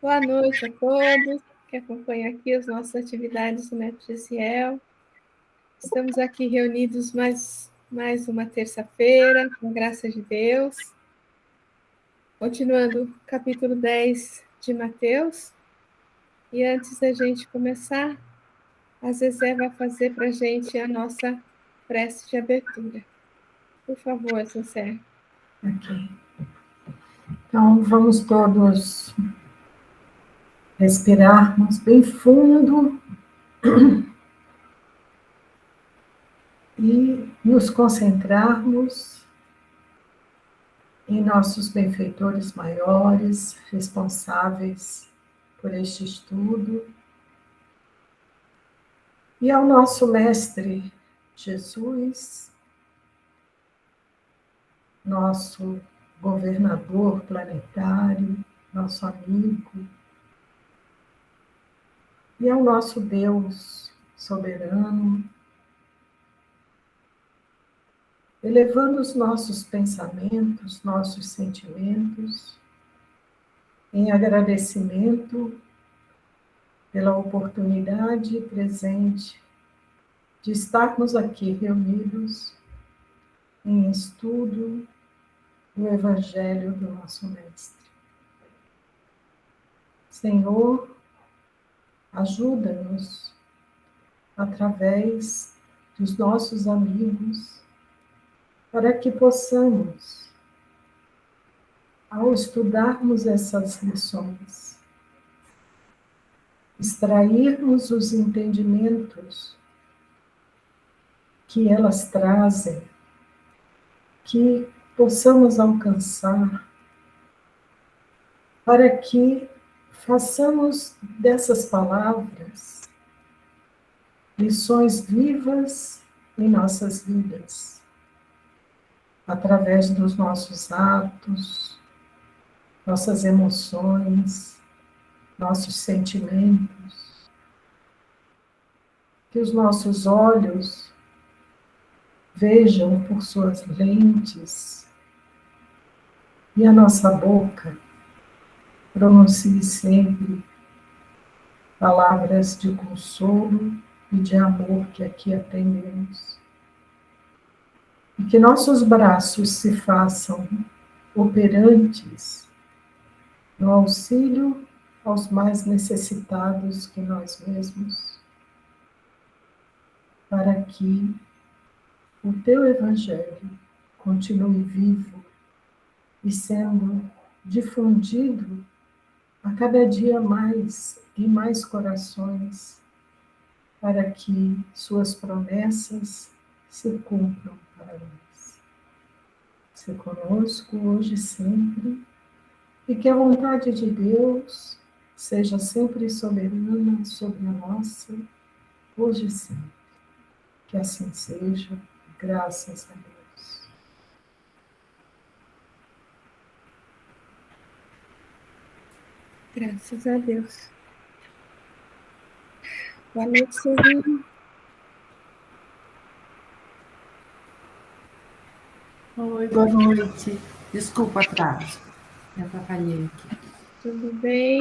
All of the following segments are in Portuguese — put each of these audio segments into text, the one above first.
Boa noite a todos que acompanham aqui as nossas atividades do Neto GCL. Estamos aqui reunidos mais uma terça-feira, com a graça de Deus. Continuando o capítulo 10 de Mateus. E antes da gente começar, a Zezé vai fazer para a gente a nossa prece de abertura. Por favor, Zezé. Ok. Então, vamos todos respirarmos bem fundo e nos concentrarmos em nossos benfeitores maiores, responsáveis por este estudo, e ao nosso Mestre Jesus, nosso governador planetário, nosso amigo, e ao nosso Deus soberano, elevando os nossos pensamentos, nossos sentimentos, em agradecimento pela oportunidade presente de estarmos aqui reunidos em estudo do Evangelho do nosso Mestre. Senhor, ajuda-nos através dos nossos amigos para que possamos, ao estudarmos essas lições, extrairmos os entendimentos que elas trazem, que possamos alcançar, para que façamos dessas palavras lições vivas em nossas vidas, através dos nossos atos, nossas emoções, nossos sentimentos, que os nossos olhos vejam por suas lentes e a nossa boca pronuncie sempre palavras de consolo e de amor que aqui aprendemos. E que nossos braços se façam operantes no auxílio aos mais necessitados que nós mesmos, para que o teu Evangelho continue vivo e sendo difundido a cada dia mais em mais corações, para que suas promessas se cumpram para nós. Se conosco hoje e sempre, e que a vontade de Deus seja sempre soberana sobre a nossa, hoje e sempre. Que assim seja, graças a Deus. Graças a Deus. Boa noite, Silvinho. Oi, boa noite. Desculpa o atraso. Me atrapalhei aqui. Tudo bem?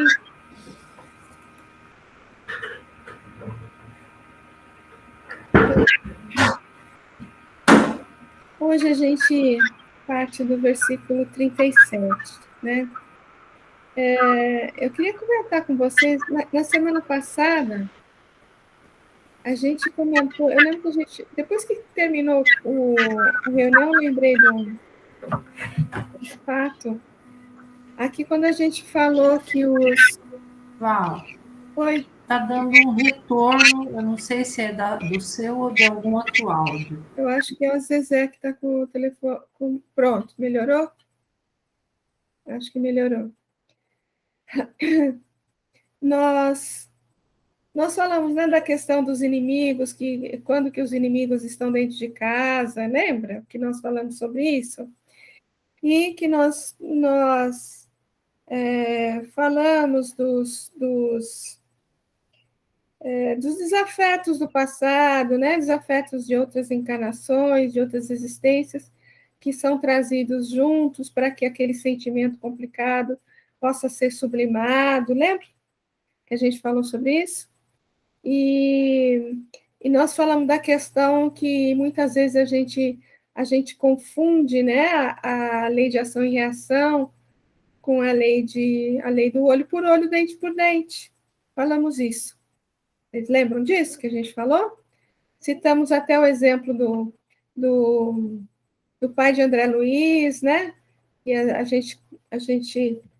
Hoje a gente parte do versículo 37, né? Eu queria comentar com vocês, na semana passada, a gente comentou, eu lembro que a gente, depois que terminou a reunião, eu lembrei de fato, aqui quando a gente falou que os... Val, Oi? tá dando um retorno, eu não sei se é do seu ou de algum outro áudio. Eu acho que é o Zezé que está com o telefone... Pronto, melhorou? Acho que melhorou. Nós falamos, né, da questão dos inimigos, que quando que os inimigos estão dentro de casa, lembra que nós falamos sobre isso? E que nós falamos dos desafetos do passado, né, desafetos de outras encarnações, de outras existências, que são trazidos juntos para que aquele sentimento complicado possa ser sublimado. Lembra que a gente falou sobre isso? E nós falamos da questão que muitas vezes a gente confunde, né, a lei de ação e reação com a lei do olho por olho, dente por dente. Falamos isso. Vocês lembram disso que a gente falou? Citamos até o exemplo do, do pai de André Luiz, né? E a gente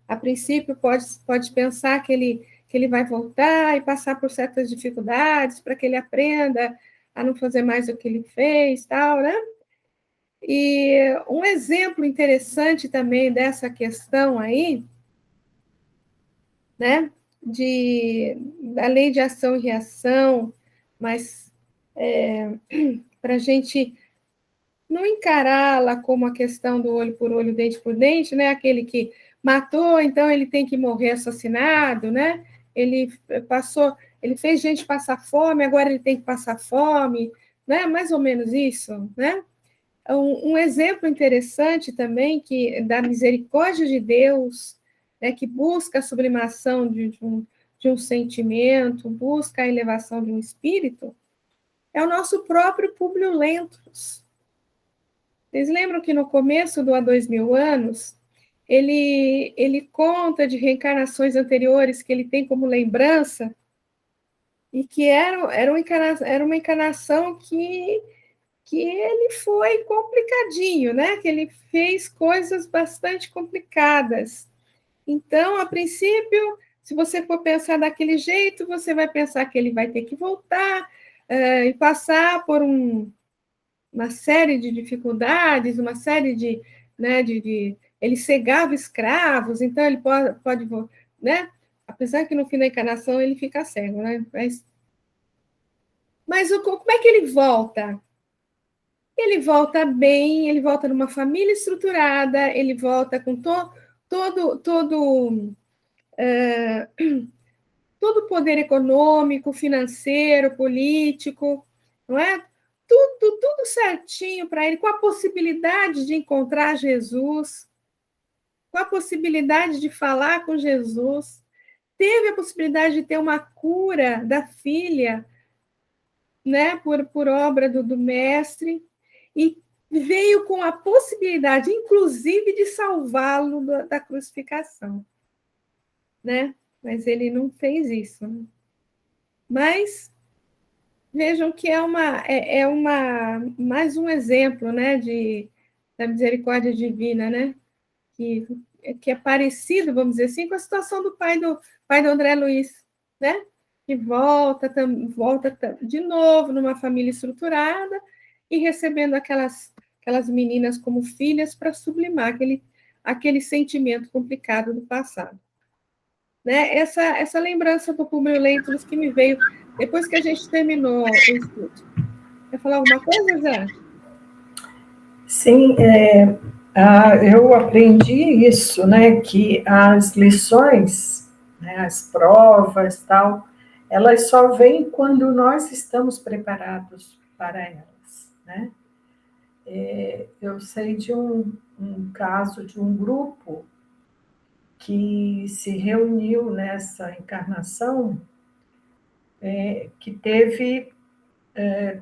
a princípio, pode pensar que ele vai voltar e passar por certas dificuldades para que ele aprenda a não fazer mais o que ele fez, tal, né? E um exemplo interessante também dessa questão aí, né, da lei de ação e reação, mas para a gente não encará-la como a questão do olho por olho, dente por dente, né? Aquele que matou, então ele tem que morrer assassinado, né? Ele fez gente passar fome, agora ele tem que passar fome, né? Mais ou menos isso, né? Um exemplo interessante também que da misericórdia de Deus, né, que busca a sublimação de um sentimento, busca a elevação de um espírito, é o nosso próprio Públio Lentulus. Vocês lembram que no começo do Há 2000 anos, ele conta de reencarnações anteriores que ele tem como lembrança, e que era uma encarnação que ele foi complicadinho, né? Que ele fez coisas bastante complicadas. Então, a princípio, se você for pensar daquele jeito, você vai pensar que ele vai ter que voltar e passar por uma série de dificuldades, uma série né, ele cegava escravos, então ele pode, né? Apesar que no fim da encarnação ele fica cego, né? Mas como é que ele volta? Ele volta bem, ele volta numa família estruturada, ele volta com todo o poder econômico, financeiro, político, não é? Tudo certinho para ele, com a possibilidade de encontrar Jesus, com a possibilidade de falar com Jesus, teve a possibilidade de ter uma cura da filha, né, por obra do mestre, e veio com a possibilidade, inclusive, de salvá-lo da crucificação, né? Mas ele não fez isso. Né? Mas vejam que é mais um exemplo, né, da misericórdia divina, né? Que é parecido, vamos dizer assim, com a situação do pai do André Luiz, né? Que volta de novo numa família estruturada e recebendo aquelas meninas como filhas para sublimar aquele sentimento complicado do passado. Né? Essa lembrança do Publio Lentulus que me veio depois que a gente terminou o estudo. Quer falar alguma coisa, Zé? Sim, eu aprendi isso, né, que as lições, né, as provas, tal, elas só vêm quando nós estamos preparados para elas, né? Eu sei de um caso de um grupo que se reuniu nessa encarnação, que teve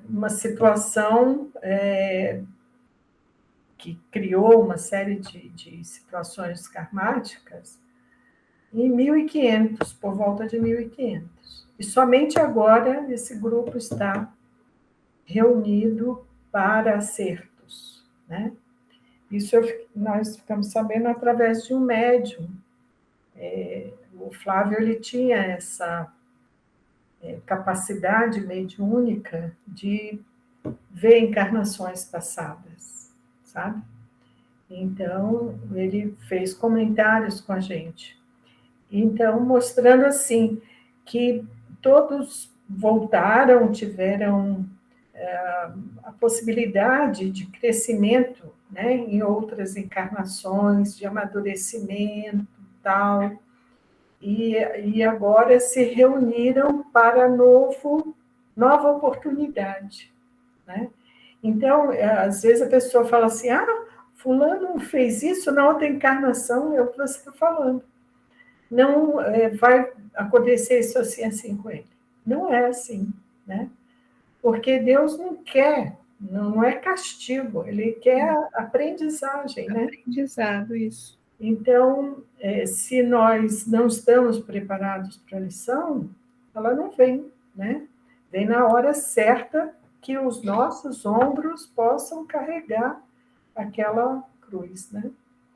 uma situação que criou uma série de situações karmáticas em 1500, por volta de 1500. E somente agora esse grupo está reunido para acertos, né? Isso nós ficamos sabendo através de um médium. O Flávio ele tinha essa capacidade mediúnica de ver encarnações passadas, sabe? Então, ele fez comentários com a gente. Então, mostrando assim, que todos voltaram, tiveram a possibilidade de crescimento, né, em outras encarnações, de amadurecimento, tal, e agora se reuniram para nova oportunidade, né? Então, às vezes a pessoa fala assim, fulano fez isso na outra encarnação, é o que você está falando. não vai acontecer isso assim, assim com ele. Não é assim, né? Porque Deus não quer, não é castigo, ele quer aprendizagem, né? Aprendizado, isso. Então, se nós não estamos preparados para a lição, ela não vem, né? Vem na hora certa que os nossos ombros possam carregar aquela cruz, né?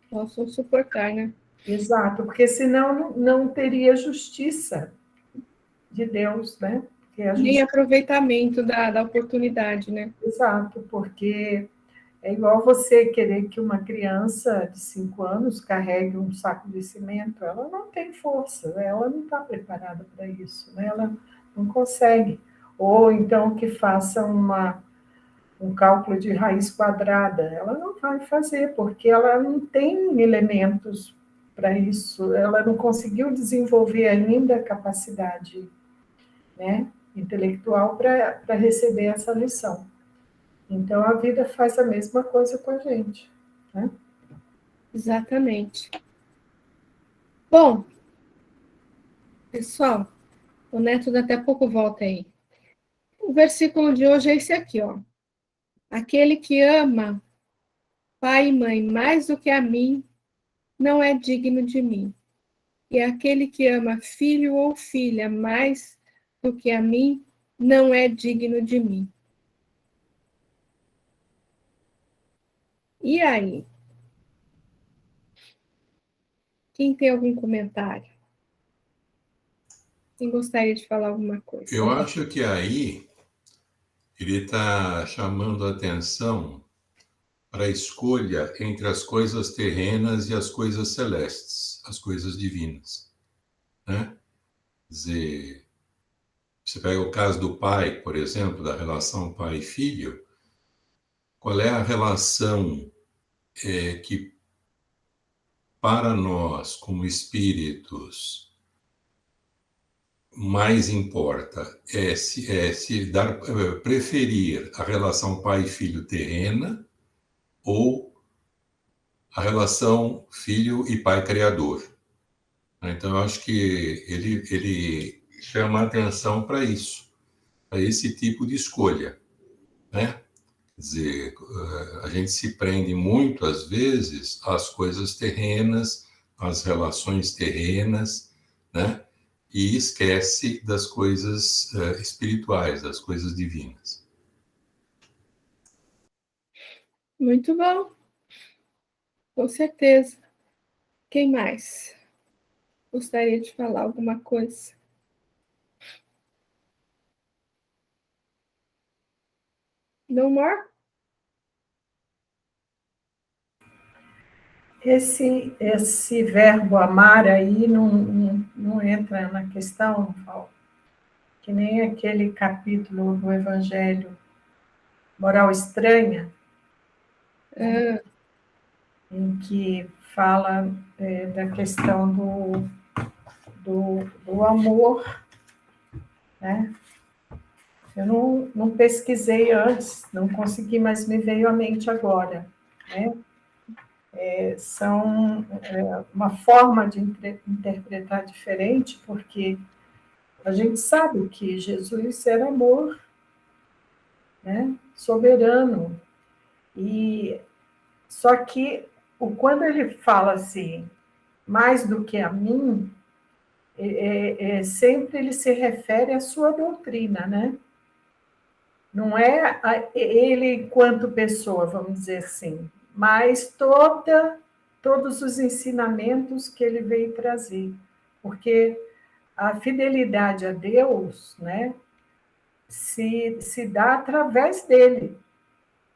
Possam suportar, né? Exato, porque senão não teria justiça de Deus, né? Porque a Nem justiça... aproveitamento da oportunidade, né? Exato, porque é igual você querer que uma criança de 5 anos carregue um saco de cimento. Ela não tem força, né? Ela não está preparada para isso, né? Ela não consegue. Ou então que faça um cálculo de raiz quadrada. Ela não vai fazer, porque ela não tem elementos para isso. Ela não conseguiu desenvolver ainda a capacidade, né, intelectual para receber essa lição. Então, a vida faz a mesma coisa com a gente, né? Exatamente. Bom, pessoal, o Neto daqui a pouco volta aí. O versículo de hoje é esse aqui, ó. Aquele que ama pai e mãe mais do que a mim, não é digno de mim. E aquele que ama filho ou filha mais do que a mim, não é digno de mim. E aí? Quem tem algum comentário? Quem gostaria de falar alguma coisa? Eu acho que aí ele está chamando a atenção para a escolha entre as coisas terrenas e as coisas celestes, as coisas divinas, né? Quer dizer, você pega o caso do pai, por exemplo, da relação pai e filho, qual é a relação que para nós, como espíritos, mais importa se dar, preferir a relação pai e filho terrena ou a relação filho e pai criador. Então, eu acho que ele chama a atenção para isso, para esse tipo de escolha, né? Quer dizer, a gente se prende muito, às vezes, às coisas terrenas, às relações terrenas, né? E esquece das coisas espirituais, das coisas divinas. Muito bom, com certeza. Quem mais gostaria de falar alguma coisa? No more? Esse verbo amar aí não entra na questão, Paulo, que nem aquele capítulo do Evangelho Moral Estranha, em que fala da questão do amor, né? Eu não pesquisei antes, não consegui, mas me veio à mente agora, né? São uma forma de interpretar diferente, porque a gente sabe que Jesus era amor, né? Soberano, e só que quando ele fala assim, mais do que a mim, sempre ele se refere à sua doutrina, né? Não é ele enquanto pessoa, vamos dizer assim, mas todos os ensinamentos que ele veio trazer. Porque a fidelidade a Deus, né, se dá através dele,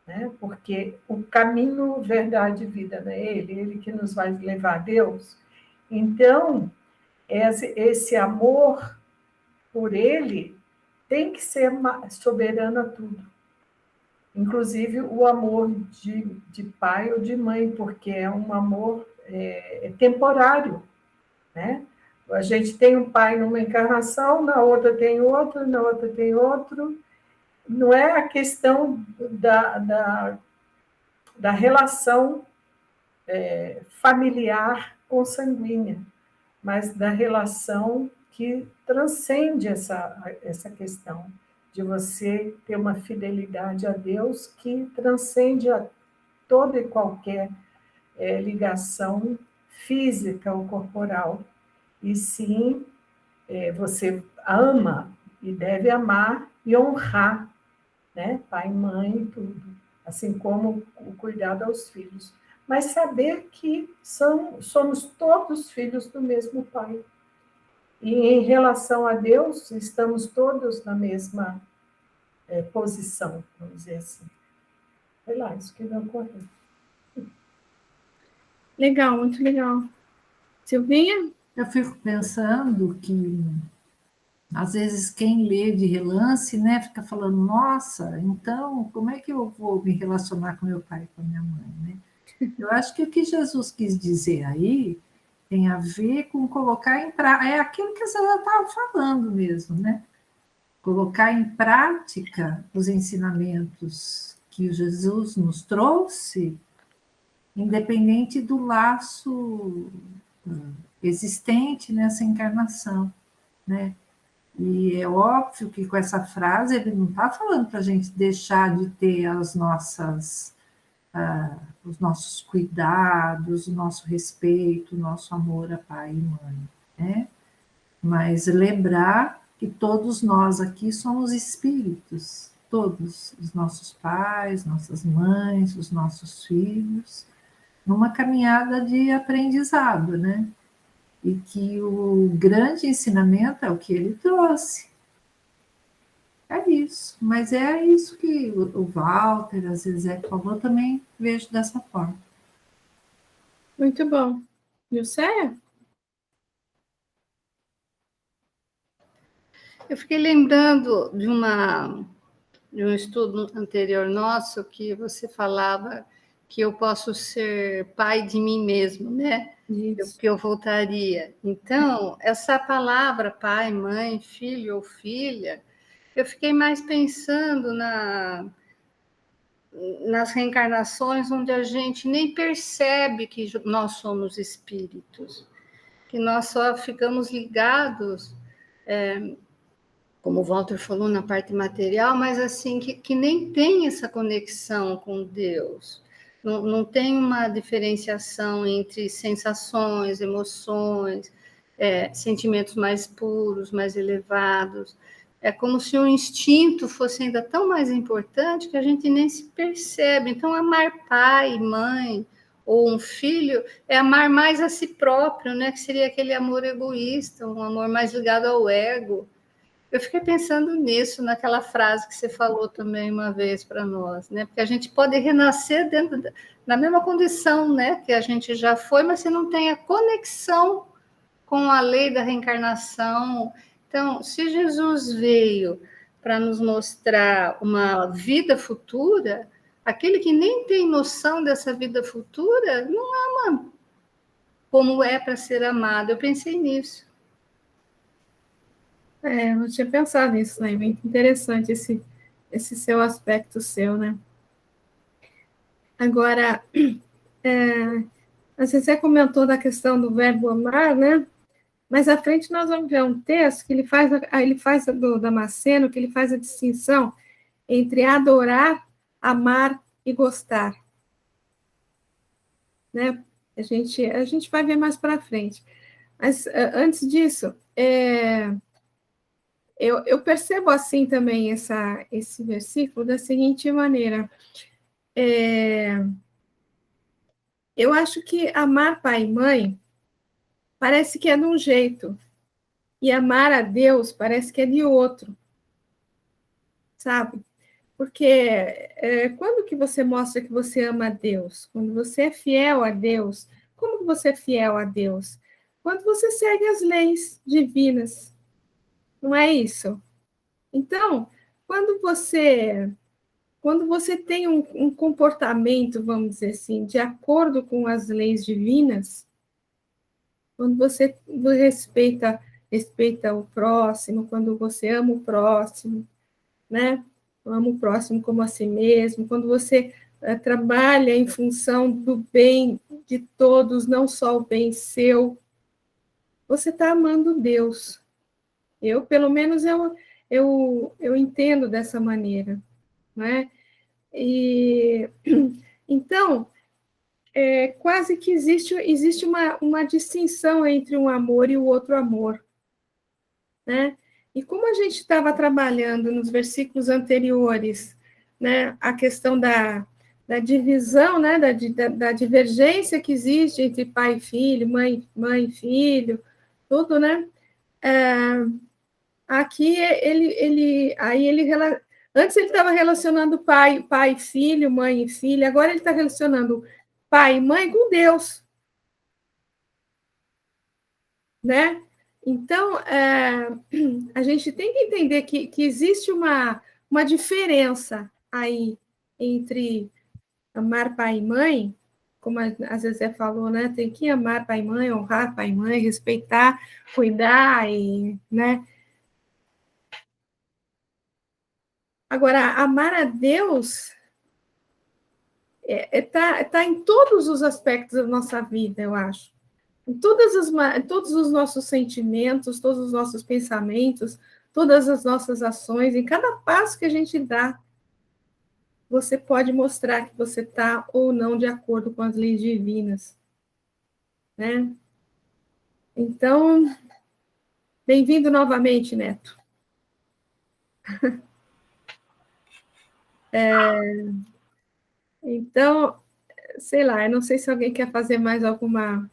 né? Porque o caminho, verdade e vida não é ele que nos vai levar a Deus. Então, esse amor por ele tem que ser soberano a tudo. Inclusive o amor de pai ou de mãe, porque é um amor temporário, né? A gente tem um pai numa encarnação, na outra tem outro, na outra tem outro. Não é a questão da relação familiar consanguínea, mas da relação que transcende essa questão de você ter uma fidelidade a Deus que transcende a toda e qualquer ligação física ou corporal. E sim, você ama e deve amar e honrar, né? Pai, mãe e tudo, assim como o cuidado aos filhos. Mas saber que somos todos filhos do mesmo Pai. E em relação a Deus, estamos todos na mesma posição, vamos dizer assim. Foi lá, isso que me ocorreu. Legal, muito legal. Silvinha? Eu fico pensando que, às vezes, quem lê de relance, né, fica falando, nossa, então, como é que eu vou me relacionar com meu pai e com a minha mãe, né? Eu acho que o que Jesus quis dizer aí tem a ver com colocar em prática, é aquilo que a senhora estava falando mesmo, né? Colocar em prática os ensinamentos que o Jesus nos trouxe, independente do laço existente nessa encarnação, né? E é óbvio que com essa frase ele não está falando para a gente deixar de ter os nossos cuidados, o nosso respeito, o nosso amor a pai e mãe, né? Mas lembrar que todos nós aqui somos espíritos, todos, os nossos pais, nossas mães, os nossos filhos, numa caminhada de aprendizado, né? E que o grande ensinamento é o que ele trouxe. É isso, mas é isso que o Walter, a Zezé falou, também vejo dessa forma. Muito bom. Jusceia? Eu fiquei lembrando de um estudo anterior nosso que você falava que eu posso ser pai de mim mesmo, né? Que eu voltaria. Então, essa palavra pai, mãe, filho ou filha, eu fiquei mais pensando nas reencarnações onde a gente nem percebe que nós somos espíritos, que nós só ficamos ligados, como o Walter falou, na parte material, mas assim, que nem tem essa conexão com Deus. Não tem uma diferenciação entre sensações, emoções, sentimentos mais puros, mais elevados. É como se o instinto fosse ainda tão mais importante que a gente nem se percebe. Então, amar pai, mãe ou um filho é amar mais a si próprio, né? Que seria aquele amor egoísta, um amor mais ligado ao ego. Eu fiquei pensando nisso, naquela frase que você falou também uma vez para nós, né? Porque a gente pode renascer na mesma condição, né? Que a gente já foi, mas se não tem a conexão com a lei da reencarnação. Então, se Jesus veio para nos mostrar uma vida futura, aquele que nem tem noção dessa vida futura não ama como é para ser amado. Eu pensei nisso. Eu não tinha pensado nisso, né? Muito interessante esse seu aspecto seu, né? Agora, você comentou da questão do verbo amar, né? Mas à frente nós vamos ver um texto que ele faz do Damasceno, que ele faz a distinção entre adorar, amar e gostar. Né? A gente vai ver mais para frente. Mas antes disso, eu percebo assim também esse versículo da seguinte maneira. Eu acho que amar pai e mãe parece que é de um jeito, e amar a Deus parece que é de outro, sabe? Porque quando que você mostra que você ama a Deus? Quando você é fiel a Deus. Como que você é fiel a Deus? Quando você segue as leis divinas. Não é isso? Então, quando você tem um comportamento, vamos dizer assim, de acordo com as leis divinas, quando você respeita o próximo, quando você ama o próximo, né? Ama o próximo como a si mesmo, quando você trabalha em função do bem de todos, não só o bem seu, você está amando Deus. Pelo menos, eu entendo dessa maneira, não é? E, então, quase que existe uma distinção entre um amor e o outro amor, né? E como a gente estava trabalhando nos versículos anteriores, né, a questão da divisão, né, da divergência que existe entre pai e filho, mãe e filho, tudo, né? Aqui antes ele estava relacionando pai e filho, mãe e filha, agora ele está relacionando pai e mãe com Deus, né? Então, a gente tem que entender que existe uma diferença aí entre amar pai e mãe, como a Zezé falou, né? Tem que amar pai e mãe, honrar pai e mãe, respeitar, cuidar, né? Agora, amar a Deus tá em todos os aspectos da nossa vida, eu acho. Em todos os nossos sentimentos, todos os nossos pensamentos, todas as nossas ações, em cada passo que a gente dá, você pode mostrar que você está ou não de acordo com as leis divinas, né? Então, bem-vindo novamente, Neto. Então, sei lá, eu não sei se alguém quer fazer mais alguma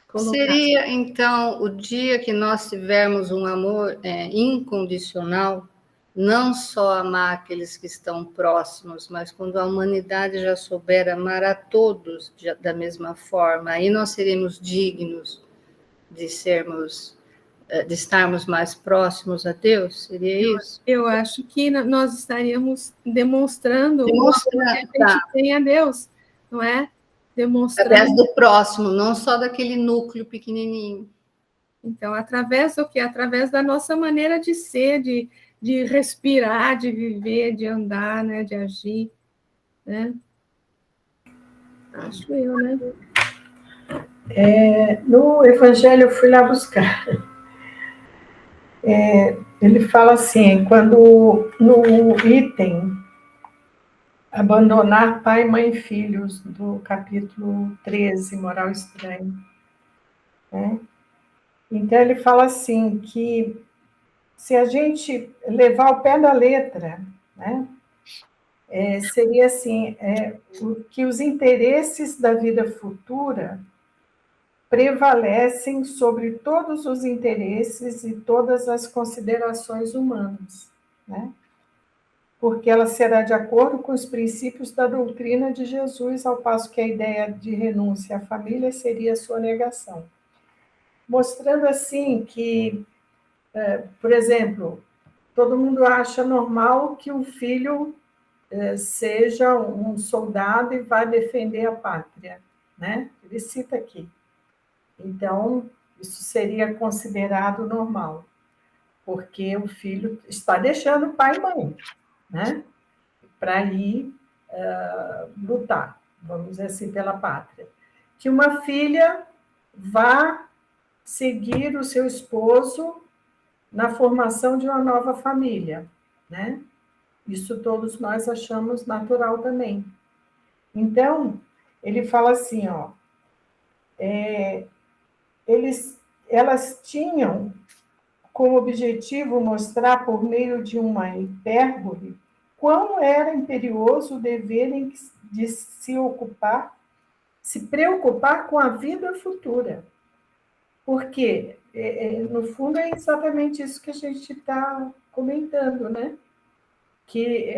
colocação. Seria, então, o dia que nós tivermos um amor incondicional, não só amar aqueles que estão próximos, mas quando a humanidade já souber amar a todos da mesma forma, aí nós seremos dignos de estarmos mais próximos a Deus? Seria isso? Eu acho que nós estaríamos demonstrando o amor que a gente tá, tem a Deus, não é? Demonstrando. através do próximo, não só daquele núcleo pequenininho. Então, através do quê? Através da nossa maneira de ser, de respirar, de viver, de andar, né? De agir, né? Acho eu, né? No Evangelho, eu fui lá buscar. Ele fala assim, quando no item abandonar pai, mãe e filhos, do capítulo 13, moral estranha, né? Então, ele fala assim, que se a gente levar ao pé da letra, né, seria assim, que os interesses da vida futura prevalecem sobre todos os interesses e todas as considerações humanas, né? Porque ela será de acordo com os princípios da doutrina de Jesus, ao passo que a ideia de renúncia à família seria sua negação. Mostrando assim que, por exemplo, todo mundo acha normal que o filho seja um soldado e vá defender a pátria, né? Ele cita aqui. Então, isso seria considerado normal, porque o filho está deixando pai e mãe, né? Para ir lutar, vamos dizer assim, pela pátria. Que uma filha vá seguir o seu esposo na formação de uma nova família, né? Isso todos nós achamos natural também. Então, ele fala assim, ó, elas tinham como objetivo mostrar por meio de uma hipérbole quão era imperioso o dever de se preocupar com a vida futura. Porque, no fundo, é exatamente isso que a gente está comentando, né? Que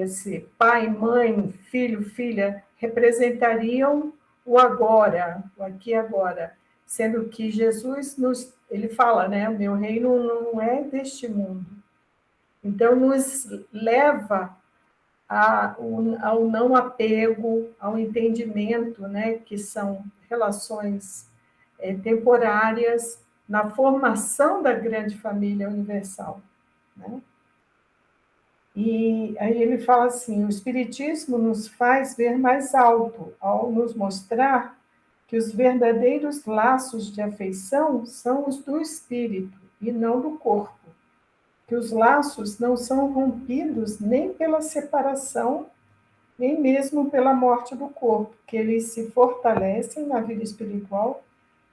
esse pai, mãe, filho, filha representariam o agora, o aqui e agora, sendo que Jesus ele fala, né, o meu reino não é deste mundo. Então nos leva ao não apego, ao entendimento, né, que são relações temporárias na formação da grande família universal, né? E aí ele fala assim, o Espiritismo nos faz ver mais alto, ao nos mostrar que os verdadeiros laços de afeição são os do espírito e não do corpo, que os laços não são rompidos nem pela separação, nem mesmo pela morte do corpo, que eles se fortalecem na vida espiritual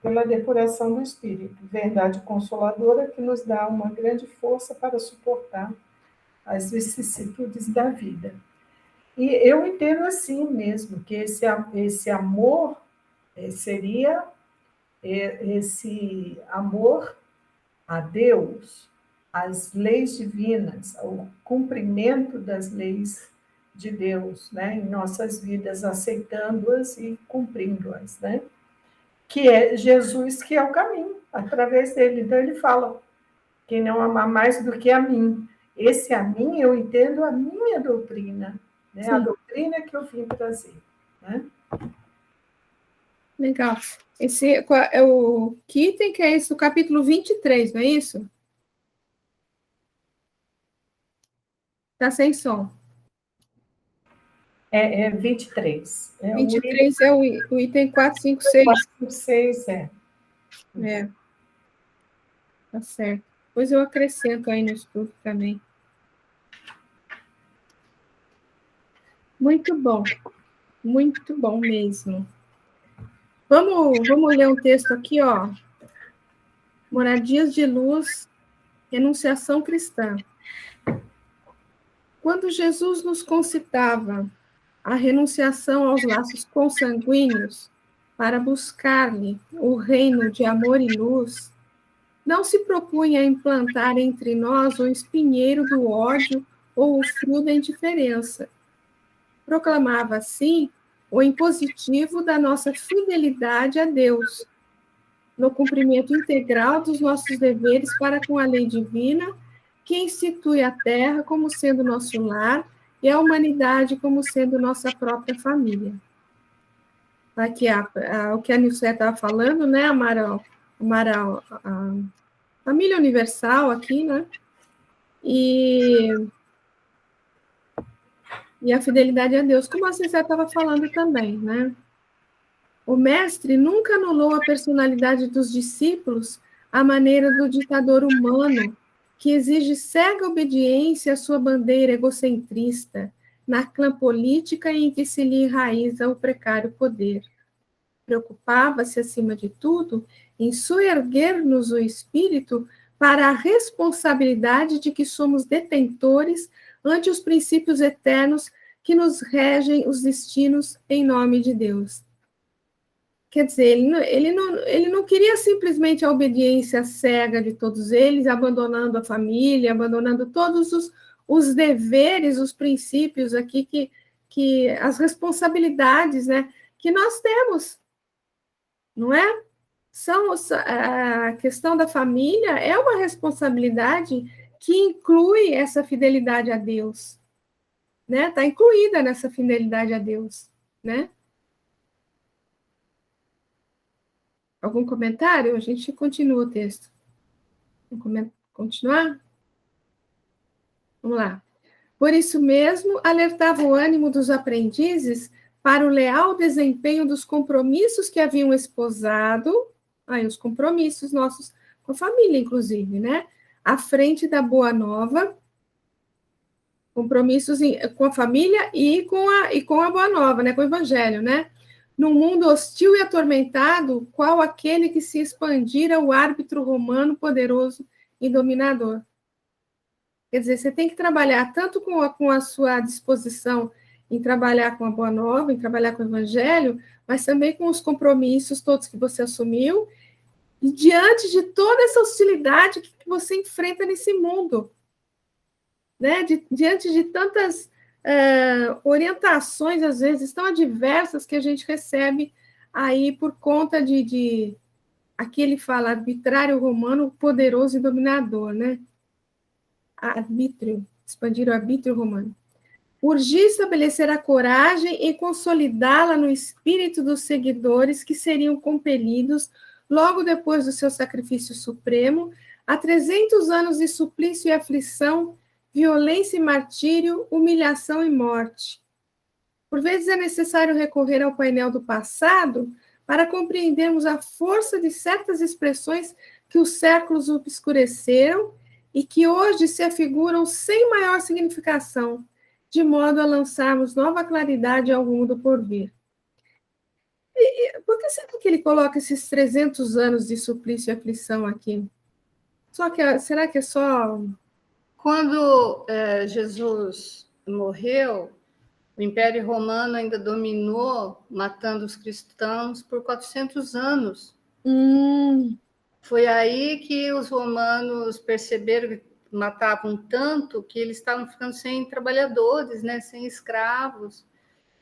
pela depuração do espírito, verdade consoladora que nos dá uma grande força para suportar as vicissitudes da vida. E eu entendo assim mesmo, que esse amor seria esse amor a Deus, às leis divinas, ao cumprimento das leis de Deus, né, em nossas vidas, aceitando-as e cumprindo-as, né? Que é Jesus, que é o caminho, através dele. Então ele fala, quem não amar mais do que a mim. Esse a mim, eu entendo a minha doutrina, né? A doutrina que eu vim trazer, né? Legal. Esse é o que item que é esse do capítulo 23, não é isso? Está sem som. É 23. 23 é o item 456. 456, É. Tá certo. Depois eu acrescento aí no estudo também. Muito bom mesmo. Vamos ler um texto aqui, ó. Moradias de Luz, Renunciação Cristã. Quando Jesus nos concitava a renunciação aos laços consanguíneos para buscar-lhe o reino de amor e luz, não se propunha implantar entre nós o espinheiro do ódio ou o fio da indiferença. Proclamava, assim, o impositivo da nossa fidelidade a Deus, no cumprimento integral dos nossos deveres para com a lei divina, que institui a Terra como sendo nosso lar e a humanidade como sendo nossa própria família. Aqui o que a Nilce estava falando, né, Amaral, a família universal aqui, né? E a fidelidade a Deus, como a César estava falando também, né? O mestre nunca anulou a personalidade dos discípulos à maneira do ditador humano, que exige cega obediência à sua bandeira egocentrista, na clã política em que se lhe enraiza o precário poder. Preocupava-se, acima de tudo, em soerguer-nos o espírito para a responsabilidade de que somos detentores ante os princípios eternos que nos regem os destinos em nome de Deus. Quer dizer, ele não queria simplesmente a obediência cega de todos eles, abandonando a família, abandonando todos os deveres, os princípios aqui, que as responsabilidades, né, que nós temos, não é? A questão da família é uma responsabilidade que inclui essa fidelidade a Deus, né? Está incluída nessa fidelidade a Deus, né? Algum comentário? A gente continua o texto. Vamos continuar? Vamos lá. Por isso mesmo, alertava o ânimo dos aprendizes para o leal desempenho dos compromissos que haviam esposado, os compromissos nossos com a família, inclusive, né? À frente da Boa Nova, compromissos com a família e com a Boa Nova, né? Com o Evangelho, né? Num mundo hostil e atormentado, qual aquele que se expandira o árbitro romano poderoso e dominador. Quer dizer, você tem que trabalhar tanto com a sua disposição em trabalhar com a Boa Nova, em trabalhar com o Evangelho, mas também com os compromissos todos que você assumiu, e diante de toda essa hostilidade que você enfrenta nesse mundo, né? Diante de tantas orientações, às vezes, tão adversas que a gente recebe aí por conta de aqui ele fala arbitrário romano, poderoso e dominador, né? Arbítrio, expandir o arbítrio romano. Urgir estabelecer a coragem e consolidá-la no espírito dos seguidores que seriam compelidos, logo depois do seu sacrifício supremo, a 300 anos de suplício e aflição, violência e martírio, humilhação e morte. Por vezes é necessário recorrer ao painel do passado para compreendermos a força de certas expressões que os séculos obscureceram e que hoje se afiguram sem maior significação, de modo a lançarmos nova claridade ao mundo por vir. Por que será que ele coloca esses 300 anos de suplício e aflição aqui? Será que é só... Quando Jesus morreu, o Império Romano ainda dominou, matando os cristãos por 400 anos. Foi aí que os romanos perceberam que matavam tanto que eles estavam ficando sem trabalhadores, né, sem escravos,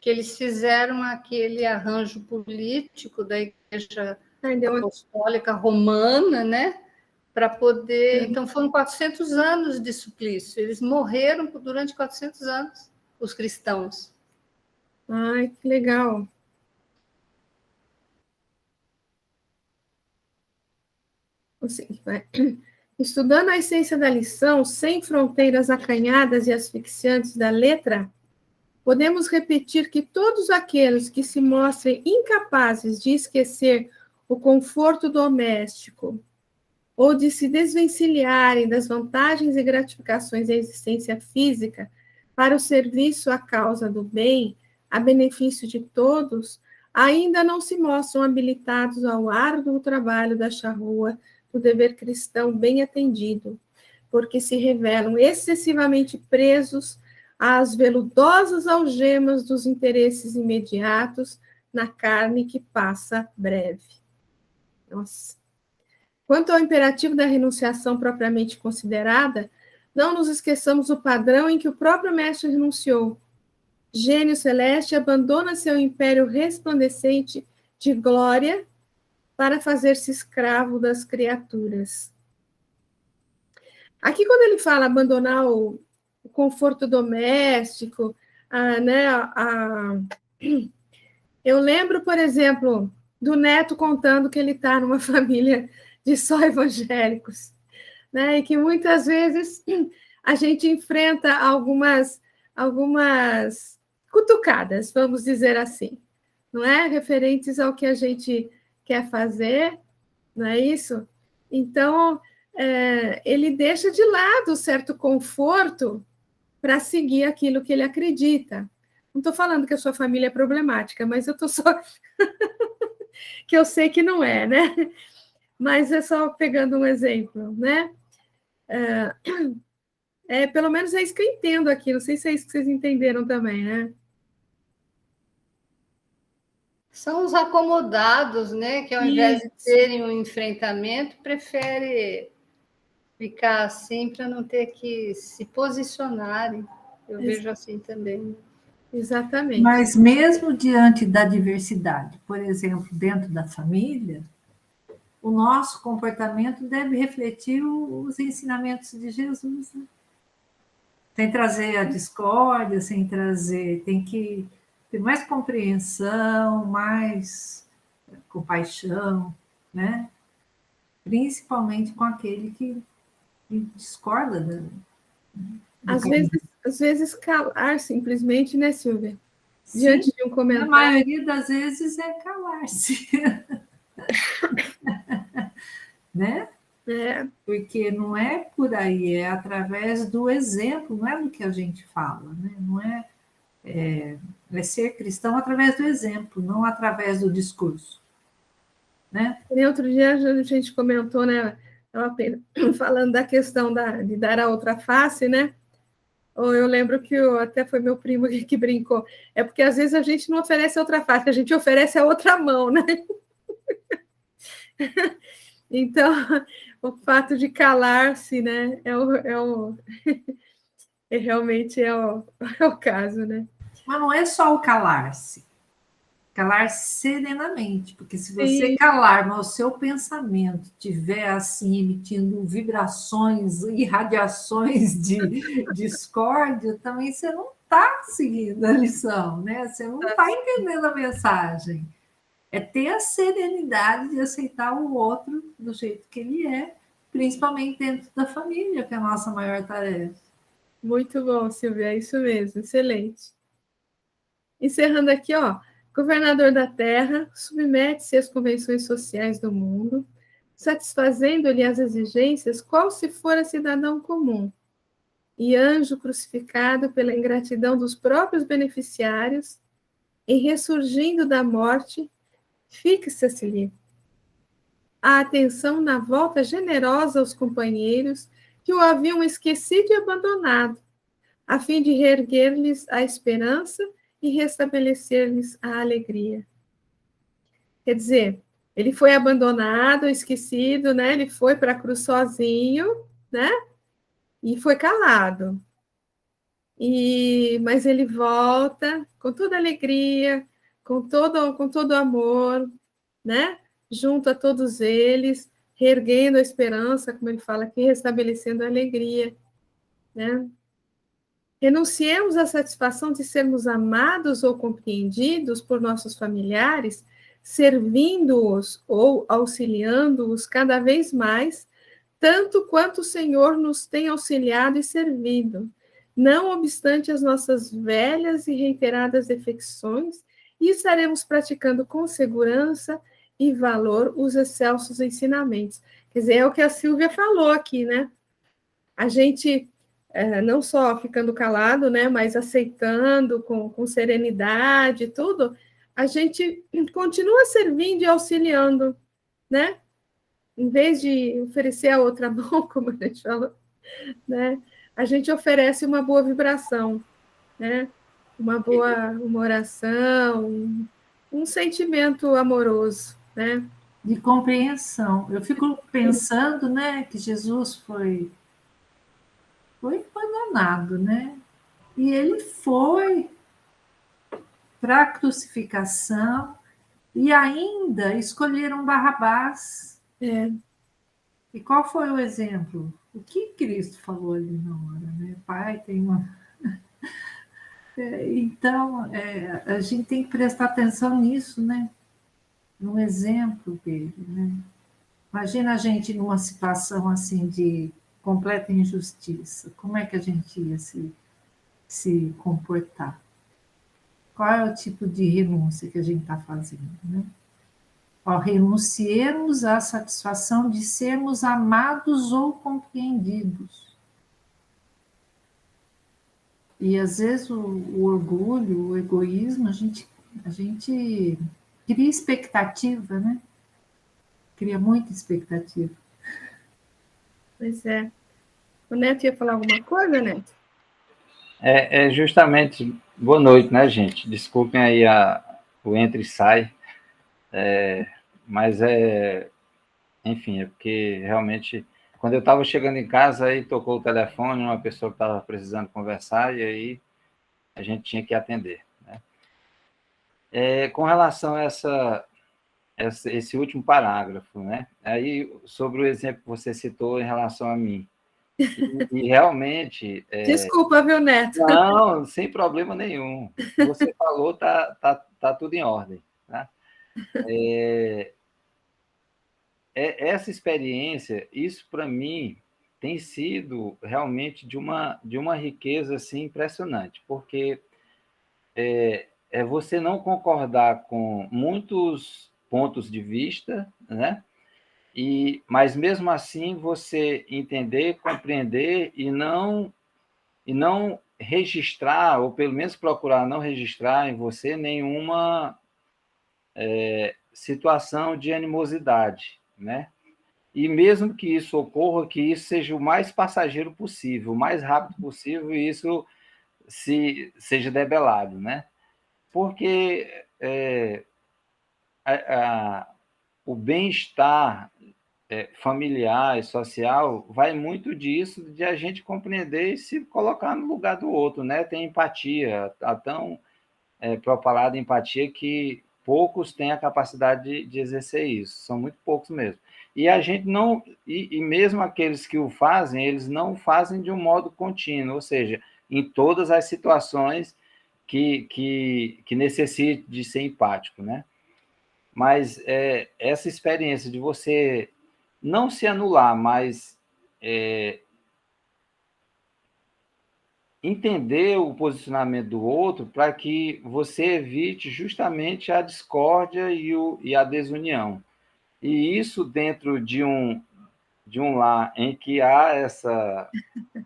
que eles fizeram aquele arranjo político da Igreja Apostólica Romana, né, para poder... Então, foram 400 anos de suplício. Eles morreram durante 400 anos, os cristãos. Ai, que legal. Estudando a essência da lição, sem fronteiras acanhadas e asfixiantes da letra, podemos repetir que todos aqueles que se mostrem incapazes de esquecer o conforto doméstico ou de se desvencilharem das vantagens e gratificações da existência física para o serviço à causa do bem, a benefício de todos, ainda não se mostram habilitados ao árduo trabalho da charrua do dever cristão bem atendido, porque se revelam excessivamente presos às veludosas algemas dos interesses imediatos na carne que passa breve. Nossa. Quanto ao imperativo da renunciação propriamente considerada, não nos esqueçamos do padrão em que o próprio mestre renunciou. Gênio celeste abandona seu império resplandecente de glória para fazer-se escravo das criaturas. Aqui, quando ele fala abandonar o conforto doméstico, eu lembro, por exemplo, do neto contando que ele está numa família de só evangélicos, né? E que muitas vezes a gente enfrenta algumas cutucadas, vamos dizer assim, não é? Referentes ao que a gente quer fazer, não é isso? Então, ele deixa de lado certo conforto para seguir aquilo que ele acredita. Não estou falando que a sua família é problemática, mas eu estou só... que eu sei que não é, né? Mas é só pegando um exemplo, né? Pelo menos é isso que eu entendo aqui, não sei se é isso que vocês entenderam também, né? São os acomodados, né? Que ao invés de terem um enfrentamento, prefere ficar assim para não ter que se posicionarem. Eu vejo assim também. Exatamente. Mas mesmo diante da diversidade, por exemplo, dentro da família, o nosso comportamento deve refletir os ensinamentos de Jesus, né? Sem trazer a discórdia, tem que ter mais compreensão, mais compaixão, né? Principalmente com aquele que discorda Às vezes calar simplesmente, né, Silvia? Sim, diante de um comentário. A maioria das vezes é calar-se. Né? Porque não é por aí, é através do exemplo, não é do que a gente fala, né? Não é ser cristão através do exemplo, não através do discurso, né? E outro dia a gente comentou, né, falando da questão de dar a outra face, né? Ou eu lembro que até foi meu primo que brincou, é porque às vezes a gente não oferece a outra face, a gente oferece a outra mão, né? Então, o fato de calar-se, né, realmente é o caso, né? Mas não é só o calar-se serenamente, porque se você calar, mas o seu pensamento estiver assim, emitindo vibrações e radiações de discórdia, também você não está seguindo a lição, né? Você não está entendendo a mensagem. É ter a serenidade de aceitar o outro do jeito que ele é, principalmente dentro da família, que é a nossa maior tarefa. Muito bom, Silvia, é isso mesmo, excelente. Encerrando aqui, ó, governador da terra, submete-se às convenções sociais do mundo, satisfazendo-lhe as exigências qual se fora cidadão comum, e anjo crucificado pela ingratidão dos próprios beneficiários, e ressurgindo da morte, fixa-se-lhe a atenção na volta generosa aos companheiros que o haviam esquecido e abandonado, a fim de reerguer-lhes a esperança e restabelecer-lhes a alegria. Quer dizer, ele foi abandonado, esquecido, né? Ele foi para a cruz sozinho, né? E foi calado. Mas ele volta com toda alegria, com todo amor, né? Junto a todos eles, reerguendo a esperança, como ele fala aqui, restabelecendo a alegria, né? Renunciemos à satisfação de sermos amados ou compreendidos por nossos familiares, servindo-os ou auxiliando-os cada vez mais, tanto quanto o Senhor nos tem auxiliado e servido, não obstante as nossas velhas e reiteradas defecções, e estaremos praticando com segurança e valor os excelsos ensinamentos. Quer dizer, é o que a Silvia falou aqui, né? A gente não só ficando calado, né, mas aceitando com serenidade, tudo, a gente continua servindo e auxiliando, né? Em vez de oferecer a outra mão, como a gente falou, né? A gente oferece uma boa vibração, né? Uma oração, um sentimento amoroso, né? De compreensão. Eu fico pensando, né, que Jesus foi abandonado, né? E ele foi para a crucificação e ainda escolheram Barrabás. E qual foi o exemplo? O que Cristo falou ali na hora, né? Pai, tem uma... Então, a gente tem que prestar atenção nisso, né? No exemplo dele, né? Imagina a gente numa situação assim de completa injustiça. Como é que a gente ia se comportar? Qual é o tipo de renúncia que a gente está fazendo, né? Renunciemos à satisfação de sermos amados ou compreendidos. E às vezes o orgulho, o egoísmo, a gente cria expectativa, né? Cria muita expectativa. Pois é. O Neto ia falar alguma coisa, Neto? Justamente, boa noite, né, gente? Desculpem aí o entra e sai, mas enfim, é porque realmente, quando eu estava chegando em casa, aí tocou o telefone, uma pessoa que estava precisando conversar, e aí a gente tinha que atender, né? Com relação a esse último parágrafo, né? Aí, sobre o exemplo que você citou em relação a mim, e realmente... Desculpa, viu, Neto? Não, sem problema nenhum. O que você falou tá tudo em ordem. Tá? Essa experiência, isso para mim tem sido realmente de uma riqueza assim, impressionante, porque você não concordar com muitos pontos de vista, né? Mas mesmo assim você entender, compreender e não registrar, ou pelo menos procurar não registrar em você nenhuma situação de animosidade, né? E mesmo que isso ocorra, que isso seja o mais passageiro possível, o mais rápido possível, e isso seja debelado, né? Porque o bem-estar familiar e social vai muito disso, de a gente compreender e se colocar no lugar do outro, né? Tem empatia, a tão propalada empatia que poucos têm a capacidade de exercer isso, são muito poucos mesmo. E a gente não, e mesmo aqueles que o fazem, eles não fazem de um modo contínuo, ou seja, em todas as situações que necessitem de ser empático, né? Mas essa experiência de você não se anular, mas entender o posicionamento do outro para que você evite justamente a discórdia e a desunião. E isso dentro de um lar em que há essa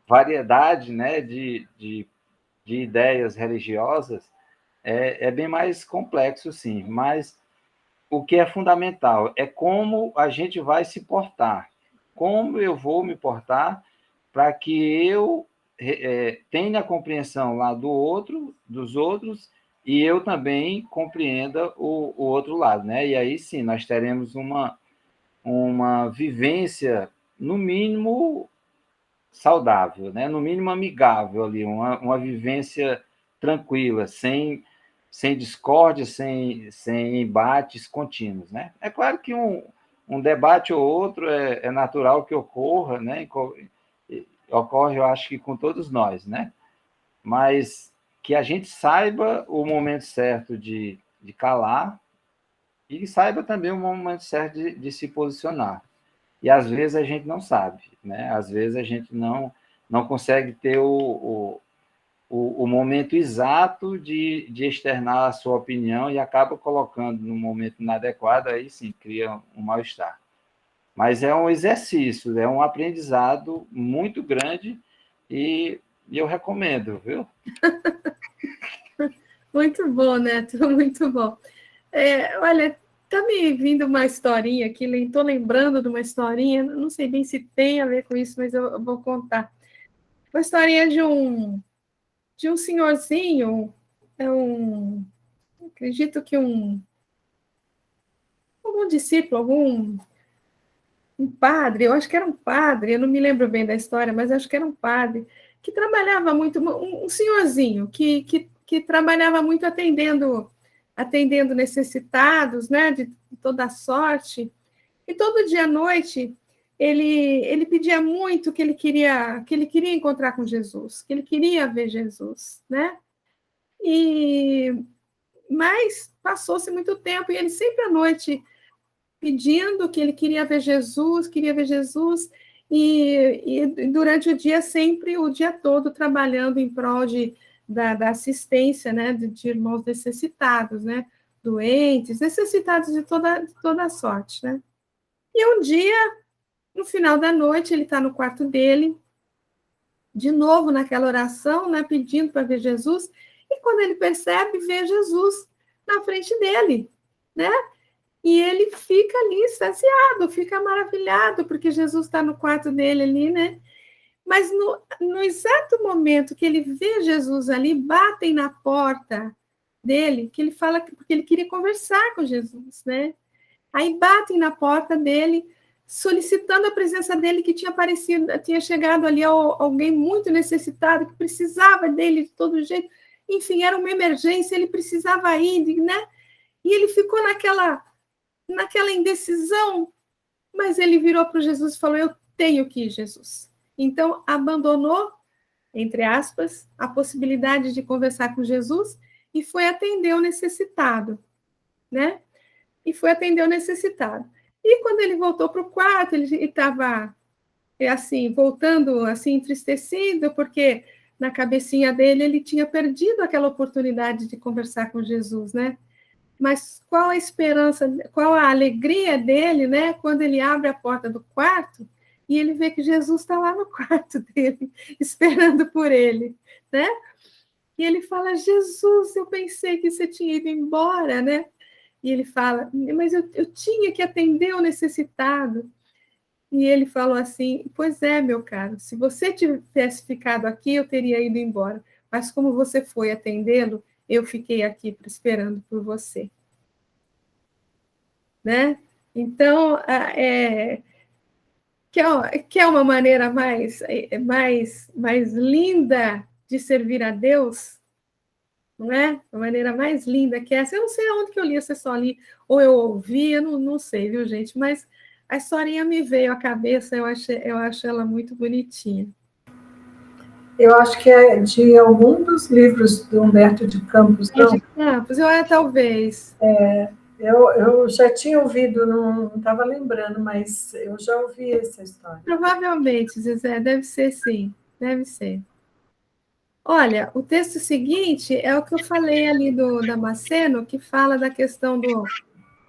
variedade, né, de ideias religiosas, é bem mais complexo, sim. Mas o que é fundamental é como a gente vai se portar, como eu vou me portar para que eu tenha a compreensão lá do outro, dos outros, e eu também compreenda o outro lado, né? E aí sim, nós teremos uma vivência, no mínimo, saudável, né? No mínimo amigável ali, uma vivência tranquila, sem discórdia, sem embates contínuos, né? É claro que um debate ou outro é natural que ocorra, né? Ocorre, eu acho que com todos nós, né? Mas que a gente saiba o momento certo de calar e saiba também o momento certo de se posicionar. E às vezes a gente não sabe, né? Às vezes a gente não consegue ter o momento exato de externar a sua opinião e acaba colocando no momento inadequado, aí sim, cria um mal-estar. Mas é um exercício, é um aprendizado muito grande e eu recomendo, viu? Muito bom, Neto, muito bom. Olha, tá me vindo uma historinha aqui, estou lembrando de uma historinha, não sei bem se tem a ver com isso, mas eu vou contar. Uma historinha de um senhorzinho, acredito que algum discípulo, um padre, eu acho que era um padre, eu não me lembro bem da história, mas acho que era um padre, que trabalhava muito, um senhorzinho, que trabalhava muito atendendo necessitados, né, de toda sorte, e todo dia à noite ele pedia muito que ele queria encontrar com Jesus, que ele queria ver Jesus, né? Mas passou-se muito tempo e ele sempre à noite pedindo que ele queria ver Jesus, e durante o dia, sempre, o dia todo, trabalhando em prol da assistência, né, de irmãos necessitados, né, doentes, necessitados de toda sorte, né. E um dia, no final da noite, ele está no quarto dele, de novo naquela oração, né, pedindo para ver Jesus, e quando ele percebe, vê Jesus na frente dele, né? E ele fica ali extasiado, fica maravilhado, porque Jesus está no quarto dele ali, né? Mas no exato momento que ele vê Jesus ali, batem na porta dele, que ele fala porque ele queria conversar com Jesus, né? Aí batem na porta dele, solicitando a presença dele, que tinha chegado ali alguém muito necessitado, que precisava dele de todo jeito. Enfim, era uma emergência, ele precisava ir, né? E ele ficou naquela indecisão, mas ele virou para Jesus e falou: eu tenho que ir, Jesus. Então, abandonou, entre aspas, a possibilidade de conversar com Jesus e foi atender o necessitado, né? E foi atender o necessitado. E quando ele voltou para o quarto, ele estava, assim, voltando, assim, entristecido, porque na cabecinha dele ele tinha perdido aquela oportunidade de conversar com Jesus, né? Mas qual a esperança, qual a alegria dele, né? Quando ele abre a porta do quarto e ele vê que Jesus está lá no quarto dele, esperando por ele, né? E ele fala: Jesus, eu pensei que você tinha ido embora, né? E ele fala: mas eu tinha que atender o necessitado. E ele falou assim: pois é, meu caro, se você tivesse ficado aqui, eu teria ido embora. Mas como você foi atendê-lo, eu fiquei aqui esperando por você. Né? Então, que é uma maneira mais linda de servir a Deus, não é? A maneira mais linda que essa. Eu não sei onde que eu li essa história ali, ou eu ouvi, eu não sei, viu, gente? Mas a historinha me veio à cabeça, eu acho ela muito bonitinha. Eu acho que é de algum dos livros do Humberto de Campos, não? De Campos, talvez. Eu já tinha ouvido, não estava lembrando, mas eu já ouvi essa história. Provavelmente, Zezé, deve ser sim, deve ser. Olha, o texto seguinte é o que eu falei ali do Damasceno, que fala da questão do...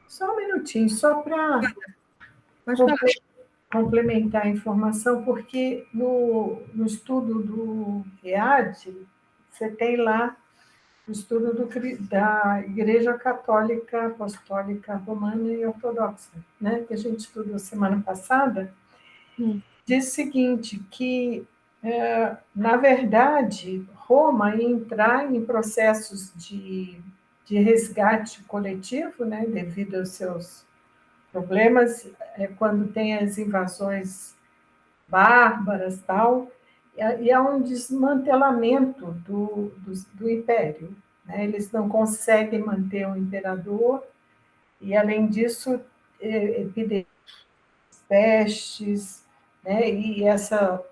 Só um minutinho, só para Pode falar. complementar a informação, porque no estudo do EAD, você tem lá o estudo da Igreja Católica Apostólica Romana e Ortodoxa, né, que a gente estudou semana passada, diz o seguinte, que, na verdade, Roma ia entrar em processos de resgate coletivo, né, devido aos seus problemas, quando tem as invasões bárbaras, tal, e há um desmantelamento do império, né? Eles não conseguem manter o imperador, e, além disso, epidemias, pestes, né? E essa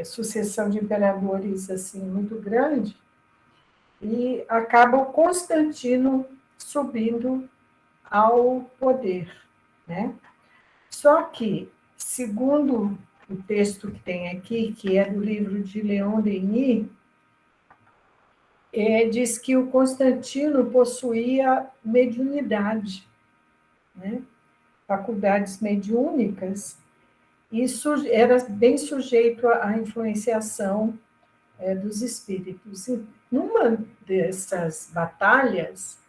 sucessão de imperadores assim muito grande, e acaba o Constantino subindo ao poder, né? Só que, segundo o texto que tem aqui, que é do livro de Leon Denis, diz que o Constantino possuía mediunidade, né? Faculdades mediúnicas, e era bem sujeito à influenciação dos espíritos. E numa dessas batalhas,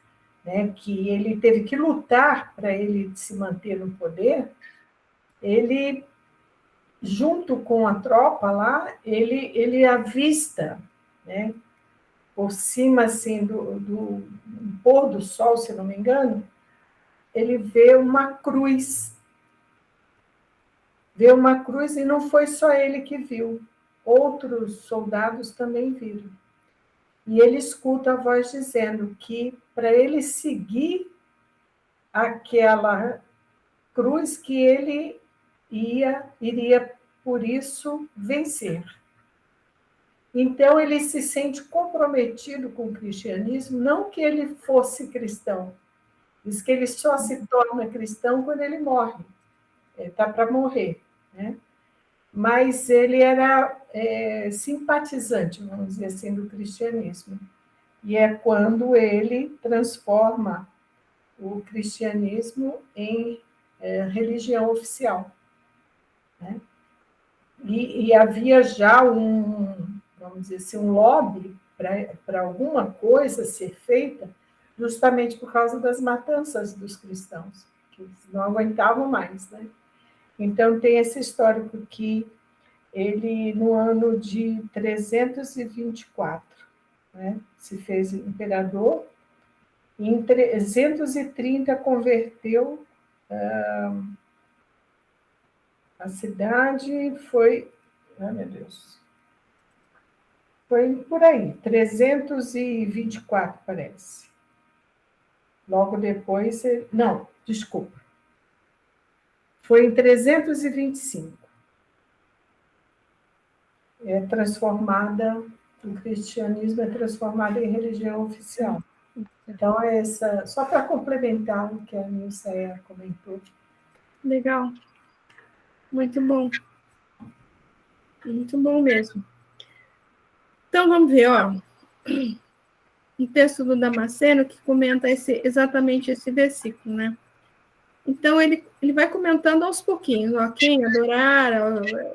né, que ele teve que lutar para ele se manter no poder, ele, junto com a tropa lá, ele avista, né, por cima assim, do pôr do sol, se não me engano, ele vê uma cruz. Vê uma cruz, e não foi só ele que viu, outros soldados também viram. E ele escuta a voz dizendo que, para ele seguir aquela cruz, que ele iria, por isso, vencer. Então, ele se sente comprometido com o cristianismo, não que ele fosse cristão, diz que ele só se torna cristão quando ele morre, ele está para morrer, né? Mas ele era simpatizante, vamos dizer assim, do cristianismo. E é quando ele transforma o cristianismo em religião oficial, né? E havia já vamos dizer assim, um lobby para alguma coisa ser feita, justamente por causa das matanças dos cristãos, que eles não aguentavam mais, né? Então, tem esse histórico que ele, no ano de 324, né, se fez imperador, e em 330 converteu a cidade, foi... Ai, meu Deus. Foi por aí, 324, parece. Logo depois... Não, desculpa. Foi em 325. O cristianismo é transformado em religião oficial. Então, só para complementar o que a Nilceia comentou. Legal. Muito bom. Muito bom mesmo. Então, vamos ver, ó. Um texto do Damasceno que comenta exatamente esse versículo, né? Então, ele vai comentando aos pouquinhos, ó, quem adorar,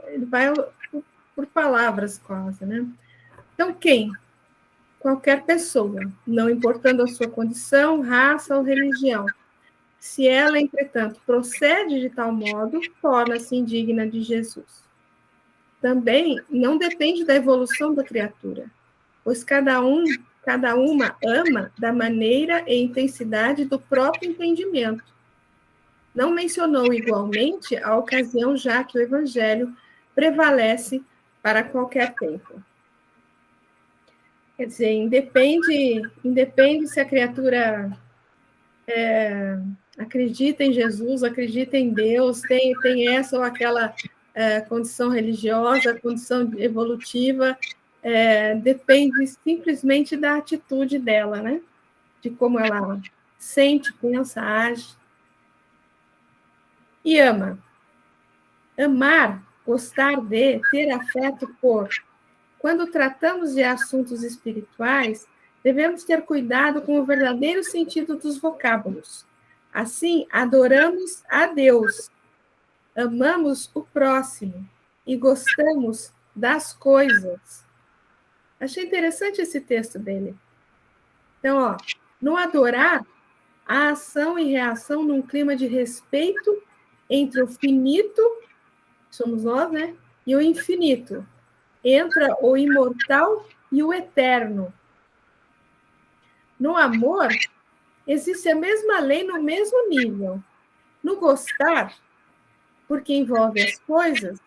ele vai por palavras quase, né? Então, quem? Qualquer pessoa, não importando a sua condição, raça ou religião. Se ela, entretanto, procede de tal modo, torna-se indigna de Jesus. Também não depende da evolução da criatura, pois cada uma ama da maneira e intensidade do próprio entendimento. Não mencionou igualmente a ocasião, já que o evangelho prevalece para qualquer tempo. Quer dizer, independe se a criatura acredita em Jesus, acredita em Deus, tem essa ou aquela condição religiosa, condição evolutiva, depende simplesmente da atitude dela, né? De como ela sente, pensa, age. E ama. Amar, gostar de, ter afeto por. quando tratamos de assuntos espirituais, devemos ter cuidado com o verdadeiro sentido dos vocábulos. Assim, adoramos a Deus, amamos o próximo e gostamos das coisas. Achei interessante esse texto dele. Então, no adorar, a ação e reação num clima de respeito entre o finito, somos nós, né? E o infinito. Entra o imortal e o eterno. No amor, existe a mesma lei no mesmo nível. No gostar, porque envolve as coisas,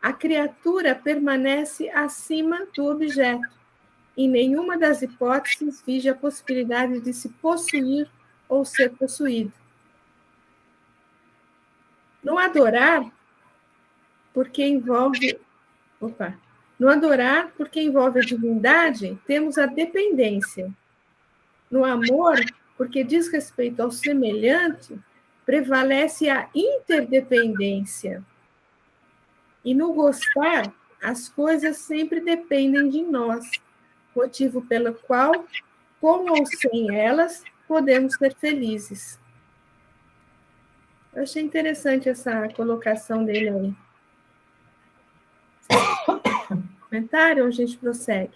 a criatura permanece acima do objeto. Em nenhuma das hipóteses vige a possibilidade de se possuir ou ser possuído. No adorar, porque envolve... No adorar, porque envolve a divindade, temos a dependência. No amor, porque diz respeito ao semelhante, prevalece a interdependência. E no gostar, as coisas sempre dependem de nós, motivo pelo qual, com ou sem elas, podemos ser felizes. Eu achei interessante essa colocação dele aí. Comentário ou a gente prossegue?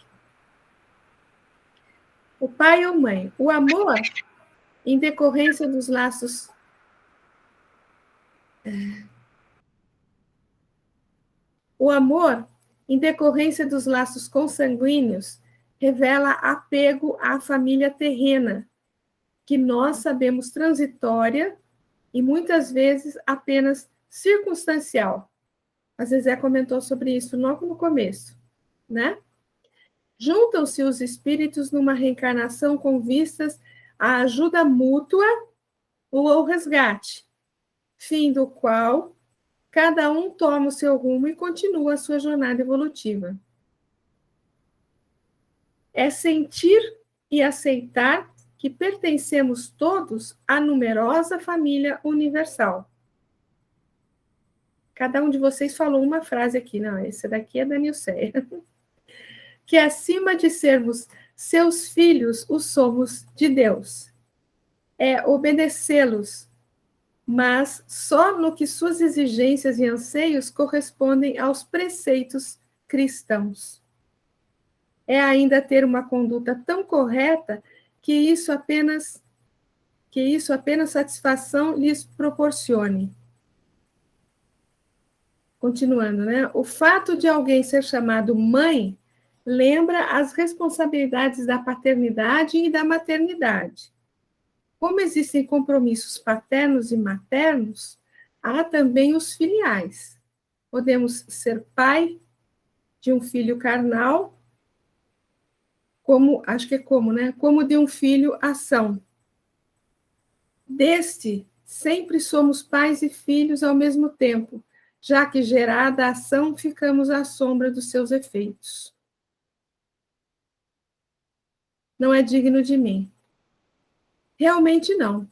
O pai ou mãe. O amor, em decorrência dos laços... O amor, em decorrência dos laços consanguíneos, revela apego à família terrena, que nós sabemos transitória e muitas vezes apenas circunstancial. A Zezé comentou sobre isso logo no começo, né? Juntam-se os espíritos numa reencarnação com vistas à ajuda mútua ou ao resgate, fim do qual cada um toma o seu rumo e continua a sua jornada evolutiva. É sentir e aceitar que pertencemos todos à numerosa família universal. Cada um de vocês falou uma frase aqui. Não, esse daqui é da Nilceia. Que acima de sermos seus filhos, o somos de Deus. É obedecê-los, mas só no que suas exigências e anseios correspondem aos preceitos cristãos. É ainda ter uma conduta tão correta que isso apenas satisfação lhes proporcione. Continuando, né? O fato de alguém ser chamado mãe lembra as responsabilidades da paternidade e da maternidade. Como existem compromissos paternos e maternos, há também os filiais. Podemos ser pai de um filho carnal, como de um filho ação. Deste, sempre somos pais e filhos ao mesmo tempo, já que gerada a ação, ficamos à sombra dos seus efeitos. Não é digno de mim. Realmente não.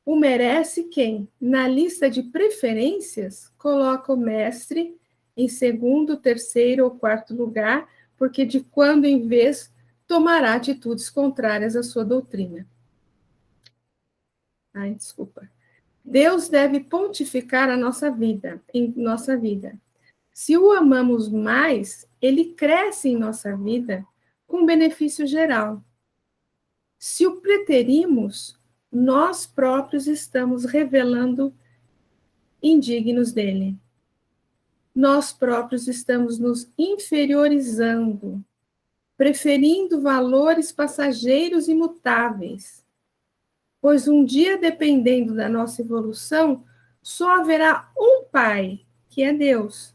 O merece quem, na lista de preferências, coloca o mestre em segundo, terceiro ou quarto lugar, porque de quando em vez tomará atitudes contrárias à sua doutrina. Desculpa. Deus deve pontificar em nossa vida. Se o amamos mais, ele cresce em nossa vida com benefício geral. Se o preterimos, nós próprios estamos revelando indignos dele. Nós próprios estamos nos inferiorizando, preferindo valores passageiros e mutáveis. Pois um dia, dependendo da nossa evolução, só haverá um Pai, que é Deus.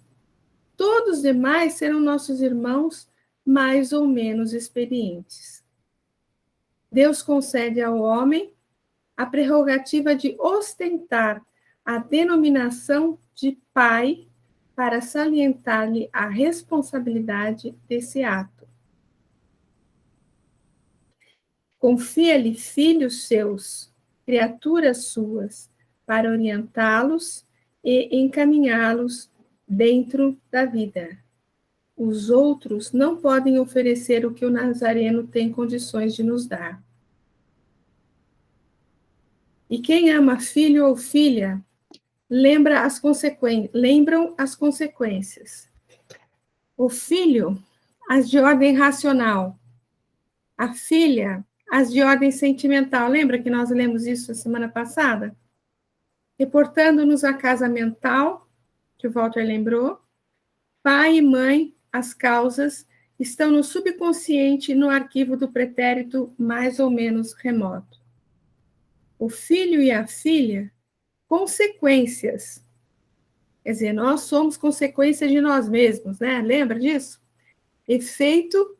Todos os demais serão nossos irmãos mais ou menos experientes. Deus concede ao homem a prerrogativa de ostentar a denominação de pai para salientar-lhe a responsabilidade desse ato. Confia-lhe filhos seus, criaturas suas, para orientá-los e encaminhá-los dentro da vida. os outros não podem oferecer o que o Nazareno tem condições de nos dar. E quem ama filho ou filha, lembram as consequências. O filho, as de ordem racional. A filha, as de ordem sentimental. Lembra que nós lemos isso a semana passada? Reportando-nos a casa mental, que o Walter lembrou. Pai e mãe, as causas, estão no subconsciente, no arquivo do pretérito mais ou menos remoto. O filho e a filha, consequências. Quer dizer, nós somos consequência de nós mesmos, né? Lembra disso? Efeito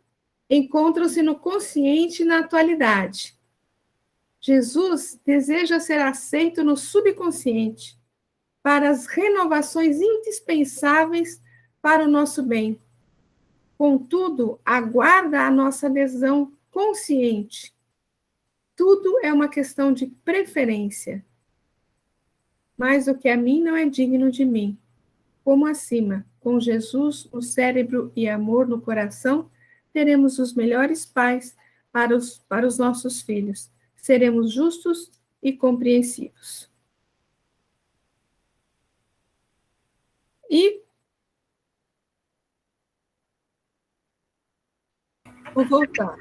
encontram-se no consciente e na atualidade. Jesus deseja ser aceito no subconsciente para as renovações indispensáveis para o nosso bem. Contudo, aguarda a nossa adesão consciente. Tudo é uma questão de preferência. Mas o que a mim não é digno de mim. Como acima, com Jesus no cérebro e amor no coração, teremos os melhores pais para os nossos filhos. Seremos justos e compreensivos. E vou voltar.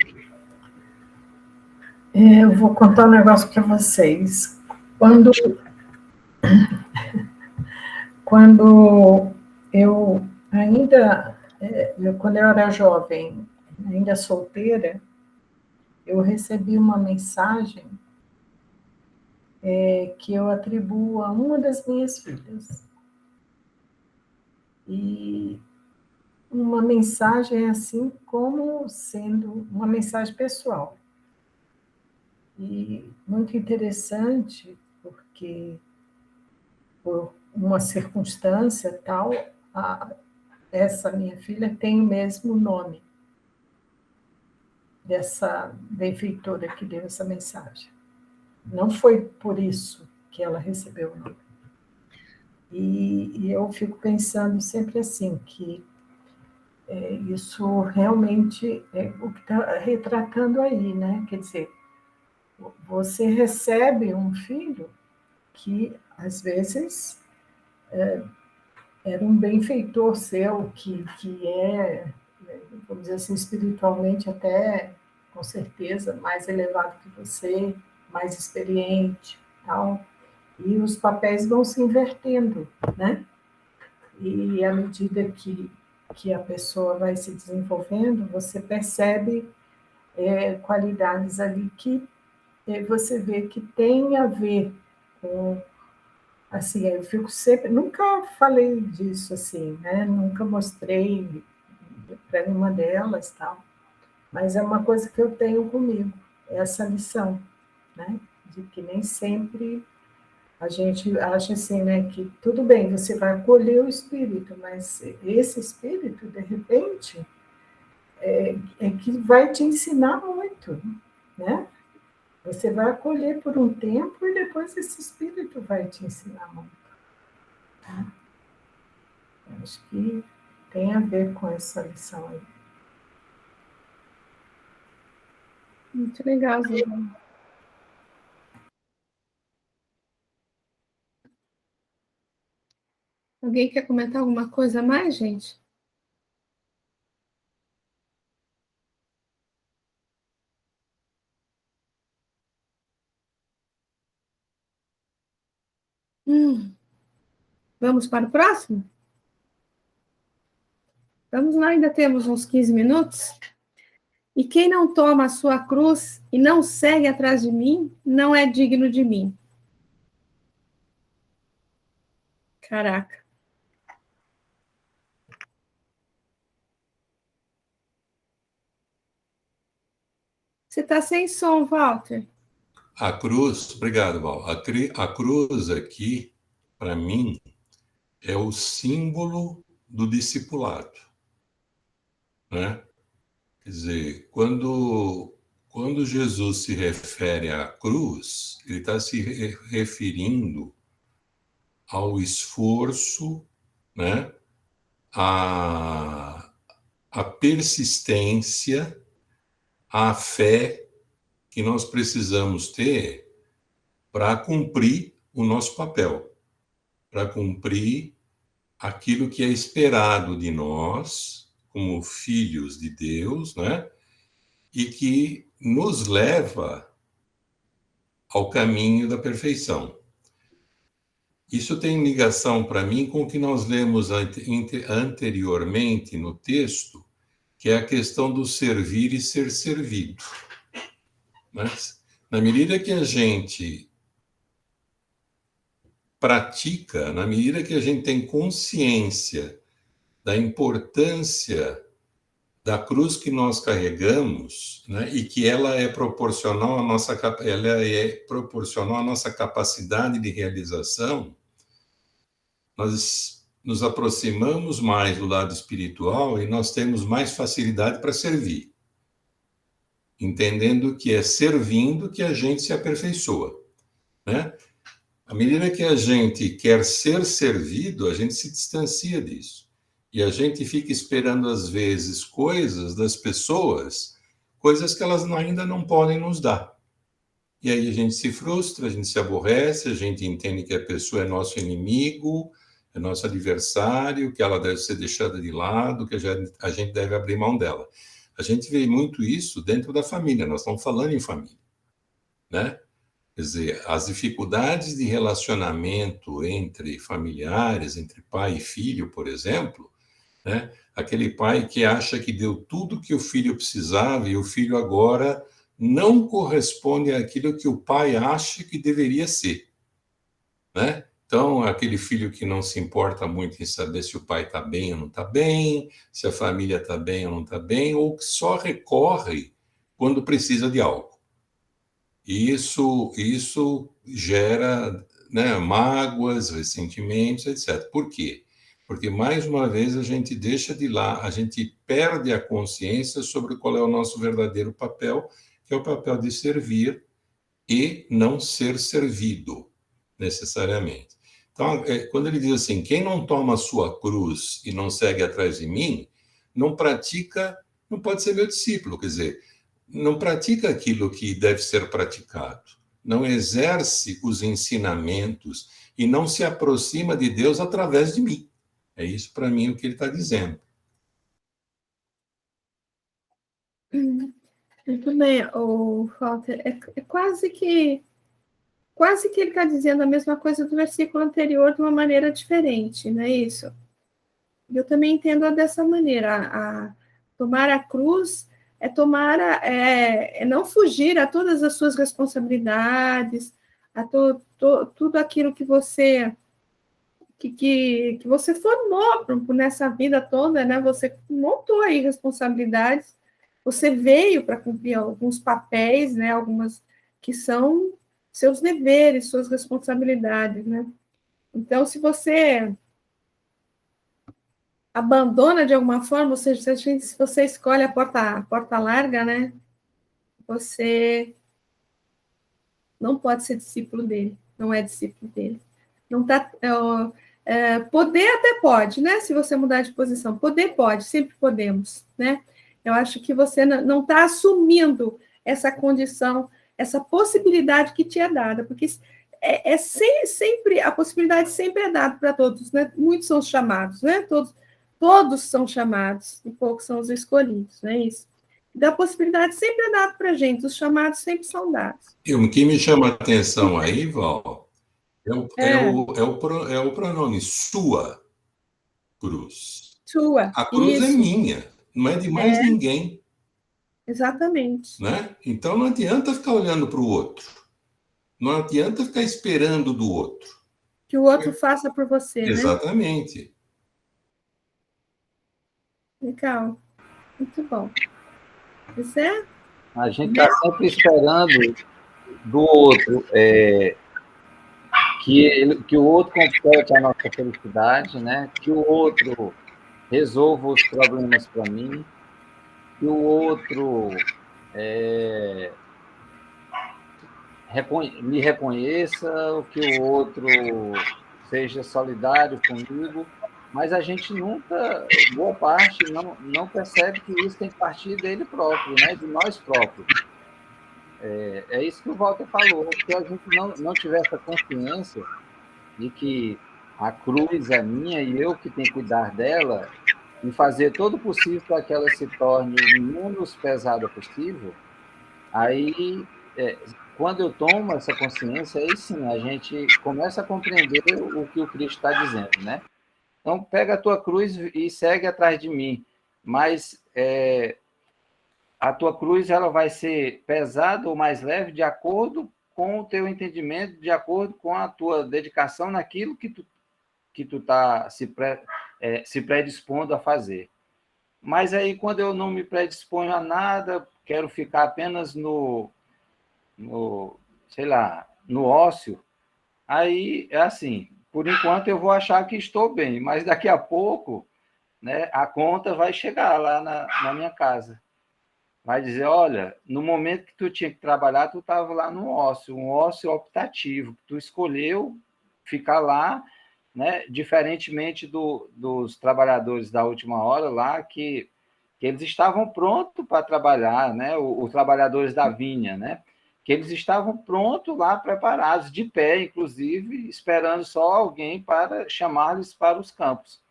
Eu vou contar um negócio para vocês. Quando eu ainda, quando eu era jovem, ainda solteira, eu recebi uma mensagem que eu atribuo a uma das minhas filhas. E uma mensagem assim como sendo uma mensagem pessoal. E muito interessante, porque por uma circunstância tal, essa minha filha tem o mesmo nome dessa benfeitora que deu essa mensagem. Não foi por isso que ela recebeu o nome. E eu fico pensando sempre assim, que isso realmente é o que está retratando aí, né? Quer dizer, você recebe um filho que, às vezes, era um benfeitor seu, que vamos dizer assim, espiritualmente até, com certeza, mais elevado que você, mais experiente, tal. E os papéis vão se invertendo, né? E à medida que a pessoa vai se desenvolvendo, você percebe qualidades ali que você vê que tem a ver com, assim, eu fico sempre, nunca falei disso assim, né? Nunca mostrei para nenhuma delas, tal, mas é uma coisa que eu tenho comigo, essa lição, né? De que nem sempre a gente acha assim, né, que tudo bem, você vai acolher o espírito, mas esse espírito, de repente, é que vai te ensinar muito, né? Você vai acolher por um tempo e depois esse espírito vai te ensinar muito. Tá? Eu acho que tem a ver com essa lição aí. Muito legal, Zé. Alguém quer comentar alguma coisa a mais, gente? Vamos para o próximo? Vamos lá, ainda temos uns 15 minutos. E quem não toma a sua cruz e não segue atrás de mim, não é digno de mim. Caraca. Você está sem som, Walter. A cruz, obrigado, Val. A cruz aqui, para mim, é o símbolo do discipulado, né? Quer dizer, quando Jesus se refere à cruz, ele está se referindo ao esforço, né? a persistência, a fé que nós precisamos ter para cumprir o nosso papel, para cumprir aquilo que é esperado de nós, como filhos de Deus, né? E que nos leva ao caminho da perfeição. Isso tem ligação para mim com o que nós lemos anteriormente no texto, que é a questão do servir e ser servido. Mas, na medida que a gente pratica, na medida que a gente tem consciência da importância da cruz que nós carregamos, né, e que ela é proporcional à nossa capacidade de realização, nós nos aproximamos mais do lado espiritual e nós temos mais facilidade para servir, entendendo que é servindo que a gente se aperfeiçoa, né? À medida que a gente quer ser servido, a gente se distancia disso. E a gente fica esperando, às vezes, coisas das pessoas, coisas que elas ainda não podem nos dar. E aí a gente se frustra, a gente se aborrece, a gente entende que a pessoa é nosso inimigo, é nosso adversário, que ela deve ser deixada de lado, que a gente deve abrir mão dela. A gente vê muito isso dentro da família, nós estamos falando em família, né? Quer dizer, as dificuldades de relacionamento entre familiares, entre pai e filho, por exemplo, né? Aquele pai que acha que deu tudo que o filho precisava e o filho agora não corresponde àquilo que o pai acha que deveria ser, né? Então, aquele filho que não se importa muito em saber se o pai está bem ou não está bem, se a família está bem ou não está bem, ou que só recorre quando precisa de algo. E isso gera, né, mágoas, ressentimentos, etc. Por quê? Porque, mais uma vez, a gente deixa de lá, a gente perde a consciência sobre qual é o nosso verdadeiro papel, que é o papel de servir e não ser servido, necessariamente. Então, quando ele diz assim, quem não toma a sua cruz e não segue atrás de mim, não pratica, não pode ser meu discípulo, quer dizer, não pratica aquilo que deve ser praticado, não exerce os ensinamentos e não se aproxima de Deus através de mim. É isso, para mim, o que ele está dizendo. Muito bem, o Walter. É quase que ele está dizendo a mesma coisa do versículo anterior de uma maneira diferente, não é isso? Eu também entendo dessa maneira. A tomar a cruz é tomar, é não fugir a todas as suas responsabilidades, a tudo aquilo que você que você formou nessa vida toda, né? Você montou aí responsabilidades, você veio para cumprir alguns papéis, né? Algumas que são seus deveres, suas responsabilidades, né? Então, se você abandona de alguma forma, ou seja, se você escolhe a porta larga, né? Você não pode ser discípulo dele, não é discípulo dele. Não tá, poder até pode, né? Se você mudar de posição, poder pode, sempre podemos, né? Eu acho que você não está assumindo essa condição, essa possibilidade que te é dada, porque sempre a possibilidade sempre é dada para todos, né? Muitos são chamados, né? Todos são chamados, e poucos são os escolhidos, não é isso? Então, a possibilidade sempre é dada para a gente, os chamados sempre são dados. E o que me chama a atenção aí, Val, é o pronome sua cruz. Sua, A cruz é isso. minha, não é de mais ninguém. Exatamente. Né? Então, não adianta ficar olhando para o outro. Não adianta ficar esperando do outro. Que o outro faça por você, né? Exatamente. Legal. Muito bom. Você? A gente está sempre esperando do outro que o outro complete a nossa felicidade, né? Que o outro resolva os problemas para mim, que o outro me reconheça, que o outro seja solidário comigo, mas a gente nunca, boa parte, não percebe que isso tem que partir dele próprio, né? De nós próprios. É isso que o Walter falou, se a gente não tiver essa consciência de que a cruz é minha e eu que tenho que cuidar dela, e fazer todo o possível para que ela se torne o menos pesada possível, aí, quando eu tomo essa consciência, aí sim, a gente começa a compreender o que o Cristo está dizendo, né? Então, pega a tua cruz e segue atrás de mim, mas a tua cruz ela vai ser pesada ou mais leve de acordo com o teu entendimento, de acordo com a tua dedicação naquilo que tu está se predispondo a fazer. Mas aí, quando eu não me predisponho a nada, quero ficar apenas sei lá, no ócio, aí é assim, por enquanto eu vou achar que estou bem, mas daqui a pouco, né, a conta vai chegar lá na minha casa. Vai dizer, olha, no momento que tu tinha que trabalhar, tu estava lá no ócio, um ócio optativo. Tu escolheu ficar lá, né? Diferentemente dos trabalhadores da última hora lá, que eles estavam prontos para trabalhar, né? Os trabalhadores da vinha, né? Que eles estavam prontos lá, preparados, de pé, inclusive, esperando só alguém para chamar-lhes para os campos,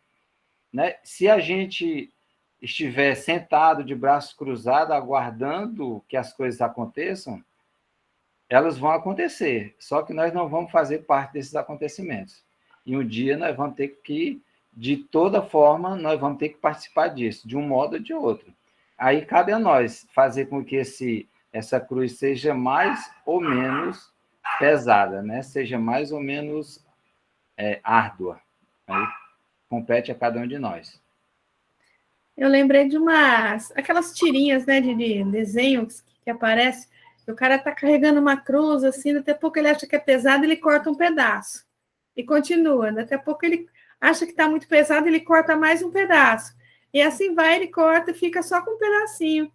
né? Se a gente estiver sentado de braços cruzados, aguardando que as coisas aconteçam, elas vão acontecer, só que nós não vamos fazer parte desses acontecimentos. E um dia nós vamos ter que, de toda forma, nós vamos ter que participar disso, de um modo ou de outro. Aí cabe a nós fazer com que essa cruz seja mais ou menos pesada, né? Seja mais ou menos árdua. Aí compete a cada um de nós. Eu lembrei de aquelas tirinhas, né, de desenhos que aparece, o cara tá carregando uma cruz, assim, daqui a pouco ele acha que é pesado, ele corta um pedaço. E continua. Daqui a pouco ele acha que está muito pesado, ele corta mais um pedaço. E assim vai, ele corta e fica só com um pedacinho.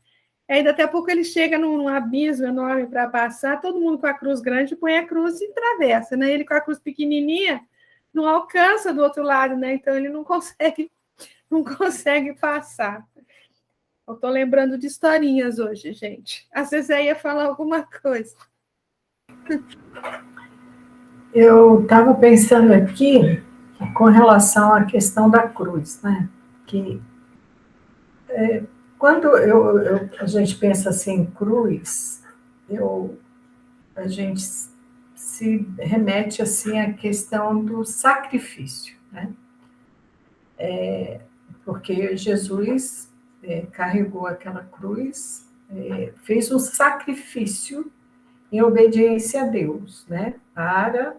Aí daqui a pouco ele chega num abismo enorme para passar, todo mundo com a cruz grande põe a cruz e atravessa, né? Ele com a cruz pequenininha não alcança do outro lado, né? Então ele não consegue passar. Eu estou lembrando de historinhas hoje, gente. A Zezé ia falar alguma coisa. Eu estava pensando aqui com relação à questão da cruz, né? Que quando a gente pensa assim, cruz, a gente se remete assim à questão do sacrifício, né? Porque Jesus carregou aquela cruz, fez um sacrifício em obediência a Deus, né? Para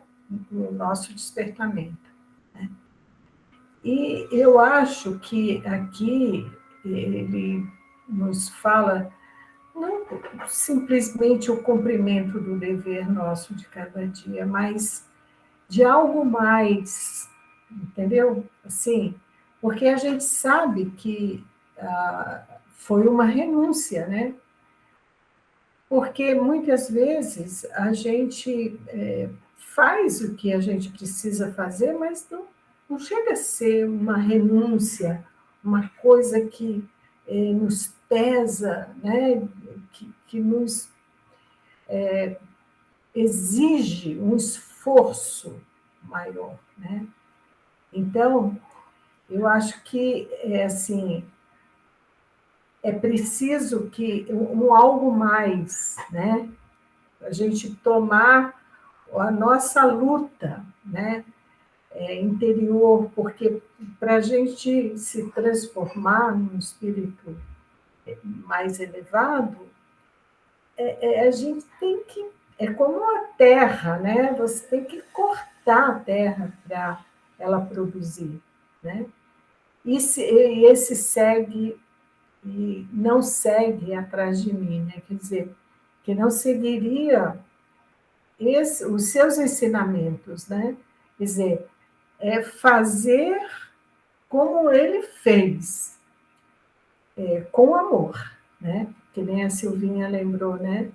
o nosso despertamento. Né? E eu acho que aqui ele nos fala não simplesmente o cumprimento do dever nosso de cada dia, mas de algo mais, entendeu? Assim, porque a gente sabe que foi uma renúncia, né? Porque muitas vezes a gente faz o que a gente precisa fazer, mas não chega a ser uma renúncia, uma coisa que nos pesa, né? que nos exige um esforço maior. Né? Então, eu acho que assim, é preciso que algo mais, né? A gente tomar a nossa luta, né? Interior, porque para a gente se transformar num espírito mais elevado, a gente tem que, é como a terra, né? Você tem que cortar a terra para ela produzir, né? E esse segue e não segue atrás de mim, né? Quer dizer, que não seguiria os seus ensinamentos, né? Quer dizer, é fazer como ele fez, com amor, né? Que nem a Silvinha lembrou, né?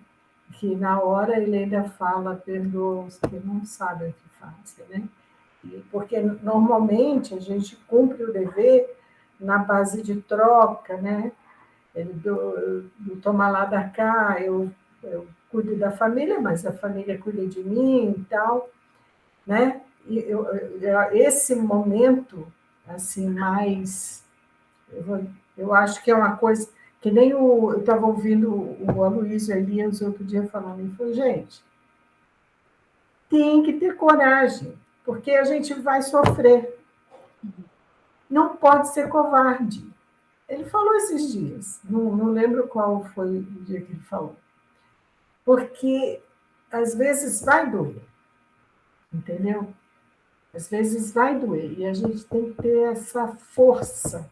Que na hora ele ainda fala, perdoa os que não sabem o que fazem, né? Porque normalmente a gente cumpre o dever na base de troca, né? Do tomar lá da cá, eu cuido da família, mas a família cuida de mim e tal, né? E esse momento, assim, mais... Eu acho que é uma coisa... Que nem eu estava ouvindo o Aloysio Elias outro dia falando, ele falou, gente, tem que ter coragem, porque a gente vai sofrer. Não pode ser covarde. Ele falou esses dias, não lembro qual foi o dia que ele falou. Porque, às vezes, vai doer, entendeu? Às vezes vai doer, e a gente tem que ter essa força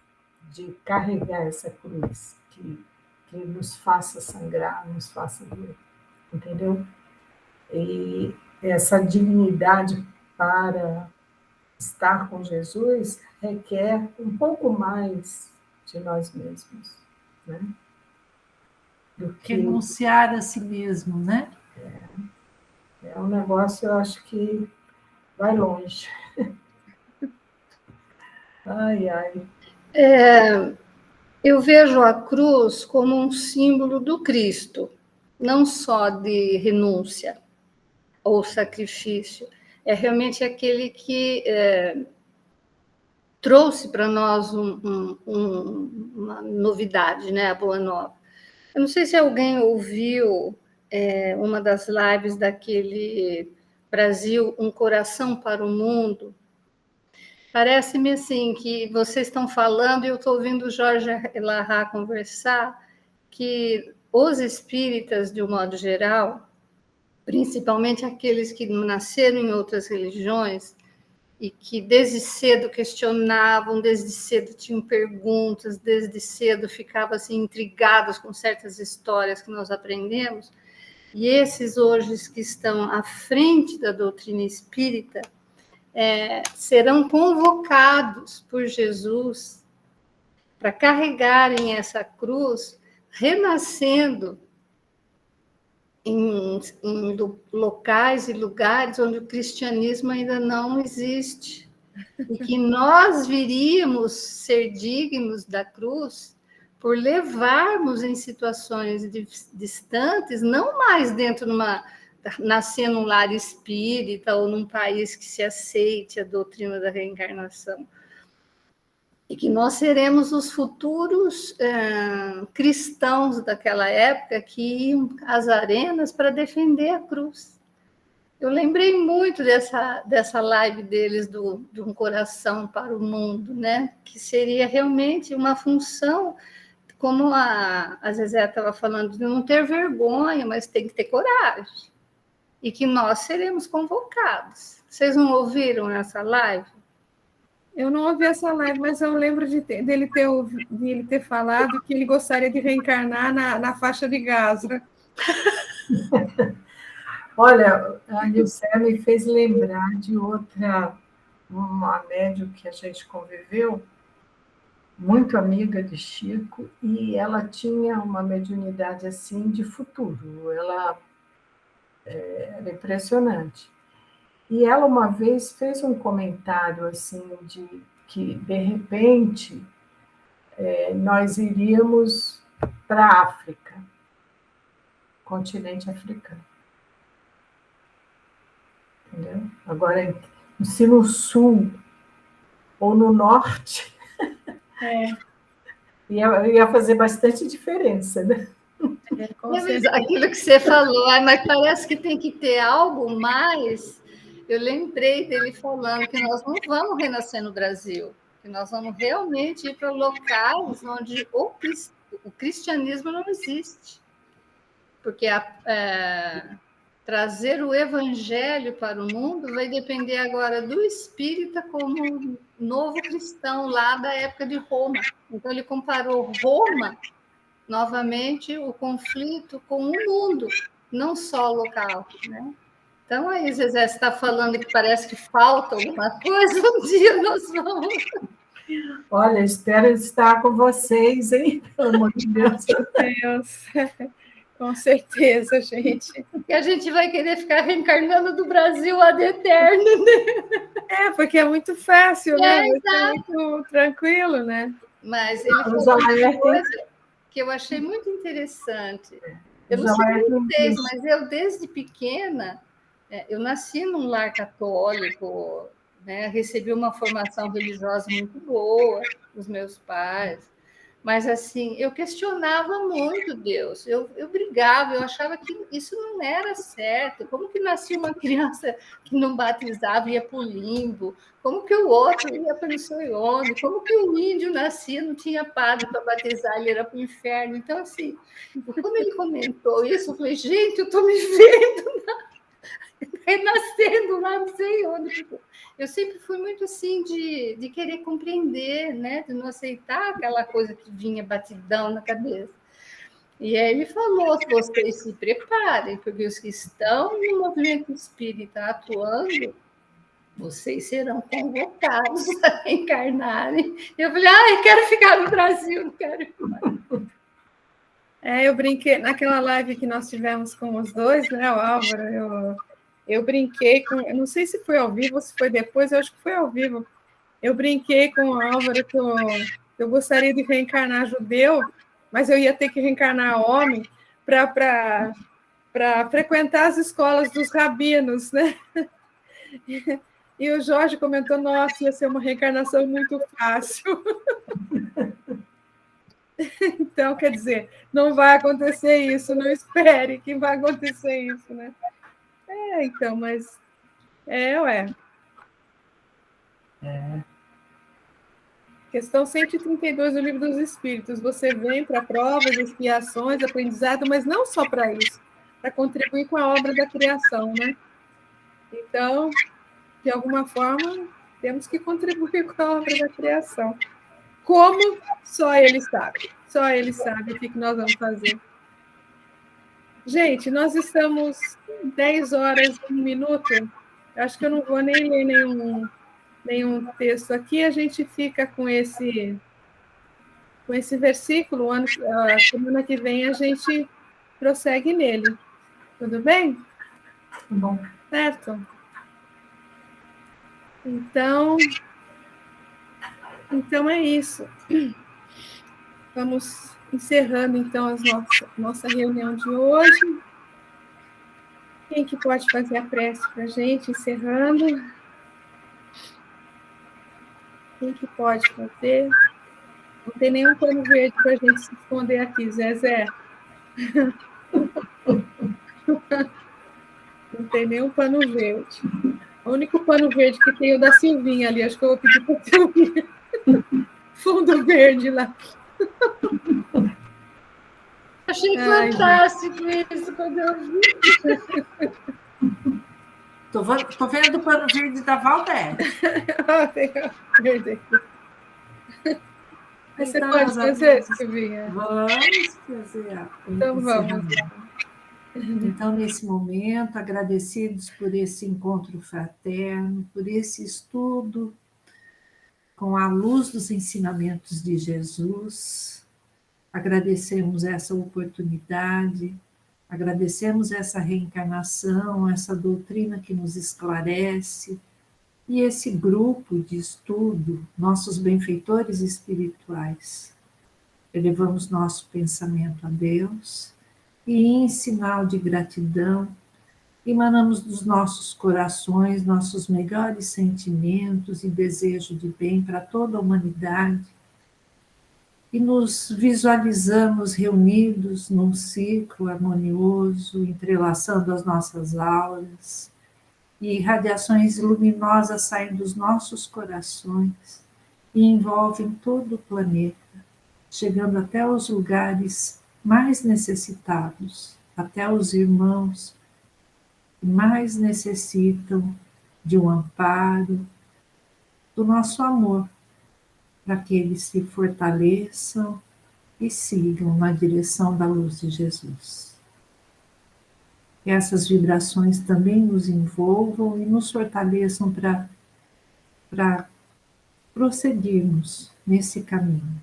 de carregar essa cruz, que nos faça sangrar, nos faça doer, entendeu? E essa dignidade para estar com Jesus requer um pouco mais de nós mesmos, né? Do que... Renunciar a si mesmo, né? É um negócio, eu acho que vai longe. Ai, ai. Eu vejo a cruz como um símbolo do Cristo, não só de renúncia ou sacrifício. É realmente aquele que trouxe para nós uma novidade, né? A Boa Nova. Eu não sei se alguém ouviu uma das lives daquele Brasil, Um Coração para o Mundo. Parece-me assim que vocês estão falando e eu estou ouvindo o Jorge Larrat conversar que os espíritas, de um modo geral, principalmente aqueles que nasceram em outras religiões e que desde cedo questionavam, desde cedo tinham perguntas, desde cedo ficavam assim, intrigados com certas histórias que nós aprendemos, e esses hoje que estão à frente da doutrina espírita serão convocados por Jesus para carregarem essa cruz, renascendo em locais e lugares onde o cristianismo ainda não existe. E que nós viríamos ser dignos da cruz por levarmos em situações distantes, não mais dentro de nascer num lar espírita ou num país que se aceite a doutrina da reencarnação. E que nós seremos os futuros cristãos daquela época que iam às arenas para defender a cruz. Eu lembrei muito dessa live deles de Um Coração para o Mundo, né? Que seria realmente uma função, como a Zezé estava falando, de não ter vergonha, mas tem que ter coragem. E que nós seremos convocados. Vocês não ouviram essa live? Eu não ouvi essa live, mas eu lembro dele ter falado que ele gostaria de reencarnar na faixa de Gaza. Olha, a Nilce me fez lembrar de uma médium que a gente conviveu, muito amiga de Chico, e ela tinha uma mediunidade assim de futuro. Ela era impressionante. E ela uma vez fez um comentário assim de que de repente nós iríamos para a África, continente africano. Entendeu? Agora, se no sul ou no norte, ia fazer bastante diferença, né? Aquilo que você falou, mas parece que tem que ter algo mais. Eu lembrei dele falando que nós não vamos renascer no Brasil, que nós vamos realmente ir para locais onde o cristianismo não existe. Porque trazer o evangelho para o mundo vai depender agora do espírita como novo cristão lá da época de Roma. Então, ele comparou Roma, novamente, o conflito com o mundo, não só o local, né? Então, aí, Zezé, você está falando que parece que falta alguma coisa, um dia nós vamos... Olha, espero estar com vocês, hein? Pelo amor de Deus. Deus. Com certeza, gente. E a gente vai querer ficar reencarnando do Brasil ad eterno, né? Porque é muito fácil, né? Exato. É muito tranquilo, né? Mas ele Os falou uma alertas, coisa que eu achei muito interessante. Eu os não sei alertas, vocês, mas eu, desde pequena, eu nasci num lar católico, né? Recebi uma formação religiosa muito boa dos meus pais. Mas, assim, eu questionava muito Deus. Eu brigava, eu achava que isso não era certo. Como que nascia uma criança que não batizava e ia para o limbo? Como que o outro ia para não sei onde? Como que o índio nascia, não tinha padre para batizar, ele era para o inferno? Então, assim, quando ele comentou isso, eu falei, gente, eu estou me vendo renascendo lá, não sei onde. Eu sempre fui muito assim de querer compreender, né? De não aceitar aquela coisa que vinha batidão na cabeça. E aí ele falou: vocês se preparem, porque os que estão no movimento espírita atuando, vocês serão convocados a encarnarem. Eu falei, eu quero ficar no Brasil, não quero ir mais. Eu brinquei naquela live que nós tivemos com os dois, né? O Álvaro, eu brinquei com. Eu não sei se foi ao vivo ou se foi depois, eu acho que foi ao vivo. Eu brinquei com o Álvaro que eu gostaria de reencarnar judeu, mas eu ia ter que reencarnar homem para frequentar as escolas dos rabinos, né? E o Jorge comentou: nossa, ia ser uma reencarnação muito fácil. Então, quer dizer, não vai acontecer isso, não espere que vai acontecer isso, né? Então, mas ué. Questão 132 do Livro dos Espíritos. Você vem para provas, expiações, aprendizado, mas não só para isso, para contribuir com a obra da criação, né? Então, de alguma forma, temos que contribuir com a obra da criação. Como? Só ele sabe. Só ele sabe o que nós vamos fazer. Gente, nós estamos 10 horas e 1 minuto. Acho que eu não vou nem ler nenhum texto aqui. A gente fica com esse versículo. A semana que vem a gente prossegue nele. Tudo bem? bom. Certo? Então é isso. Vamos encerrando, então, a nossa reunião de hoje. Quem que pode fazer a prece para a gente, encerrando? Quem que pode fazer? Não tem nenhum pano verde para a gente se esconder aqui, Zezé. Não tem nenhum pano verde. O único pano verde que tem é o da Silvinha ali. Acho que eu vou pedir para a Silvinha. Fundo verde lá. Achei fantástico isso quando eu vi. Estou vendo o pano verde da Valdete. Você pode fazer, Silvinha? Vamos fazer. Então vamos. Então, nesse momento, agradecidos por esse encontro fraterno, por esse estudo com a luz dos ensinamentos de Jesus, agradecemos essa oportunidade, agradecemos essa reencarnação, essa doutrina que nos esclarece, e esse grupo de estudo, nossos benfeitores espirituais. Elevamos nosso pensamento a Deus e, em sinal de gratidão, emanamos dos nossos corações nossos melhores sentimentos e desejo de bem para toda a humanidade, e nos visualizamos reunidos num ciclo harmonioso, entrelaçando as nossas auras, e radiações luminosas saem dos nossos corações e envolvem todo o planeta, chegando até os lugares mais necessitados, até os irmãos que mais necessitam de um amparo, do nosso amor, para que eles se fortaleçam e sigam na direção da luz de Jesus. Que essas vibrações também nos envolvam e nos fortaleçam para prosseguirmos nesse caminho.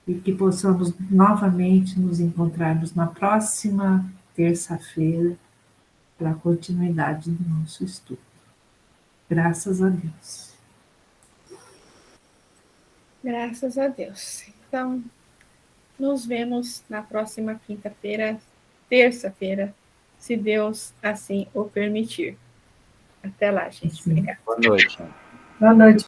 e que possamos novamente nos encontrarmos na próxima terça-feira para a continuidade do nosso estudo. Graças a Deus. Graças a Deus. Então, nos vemos na próxima quinta-feira, terça-feira, se Deus assim o permitir. Até lá, gente. Sim. Obrigada. Boa noite. Boa noite.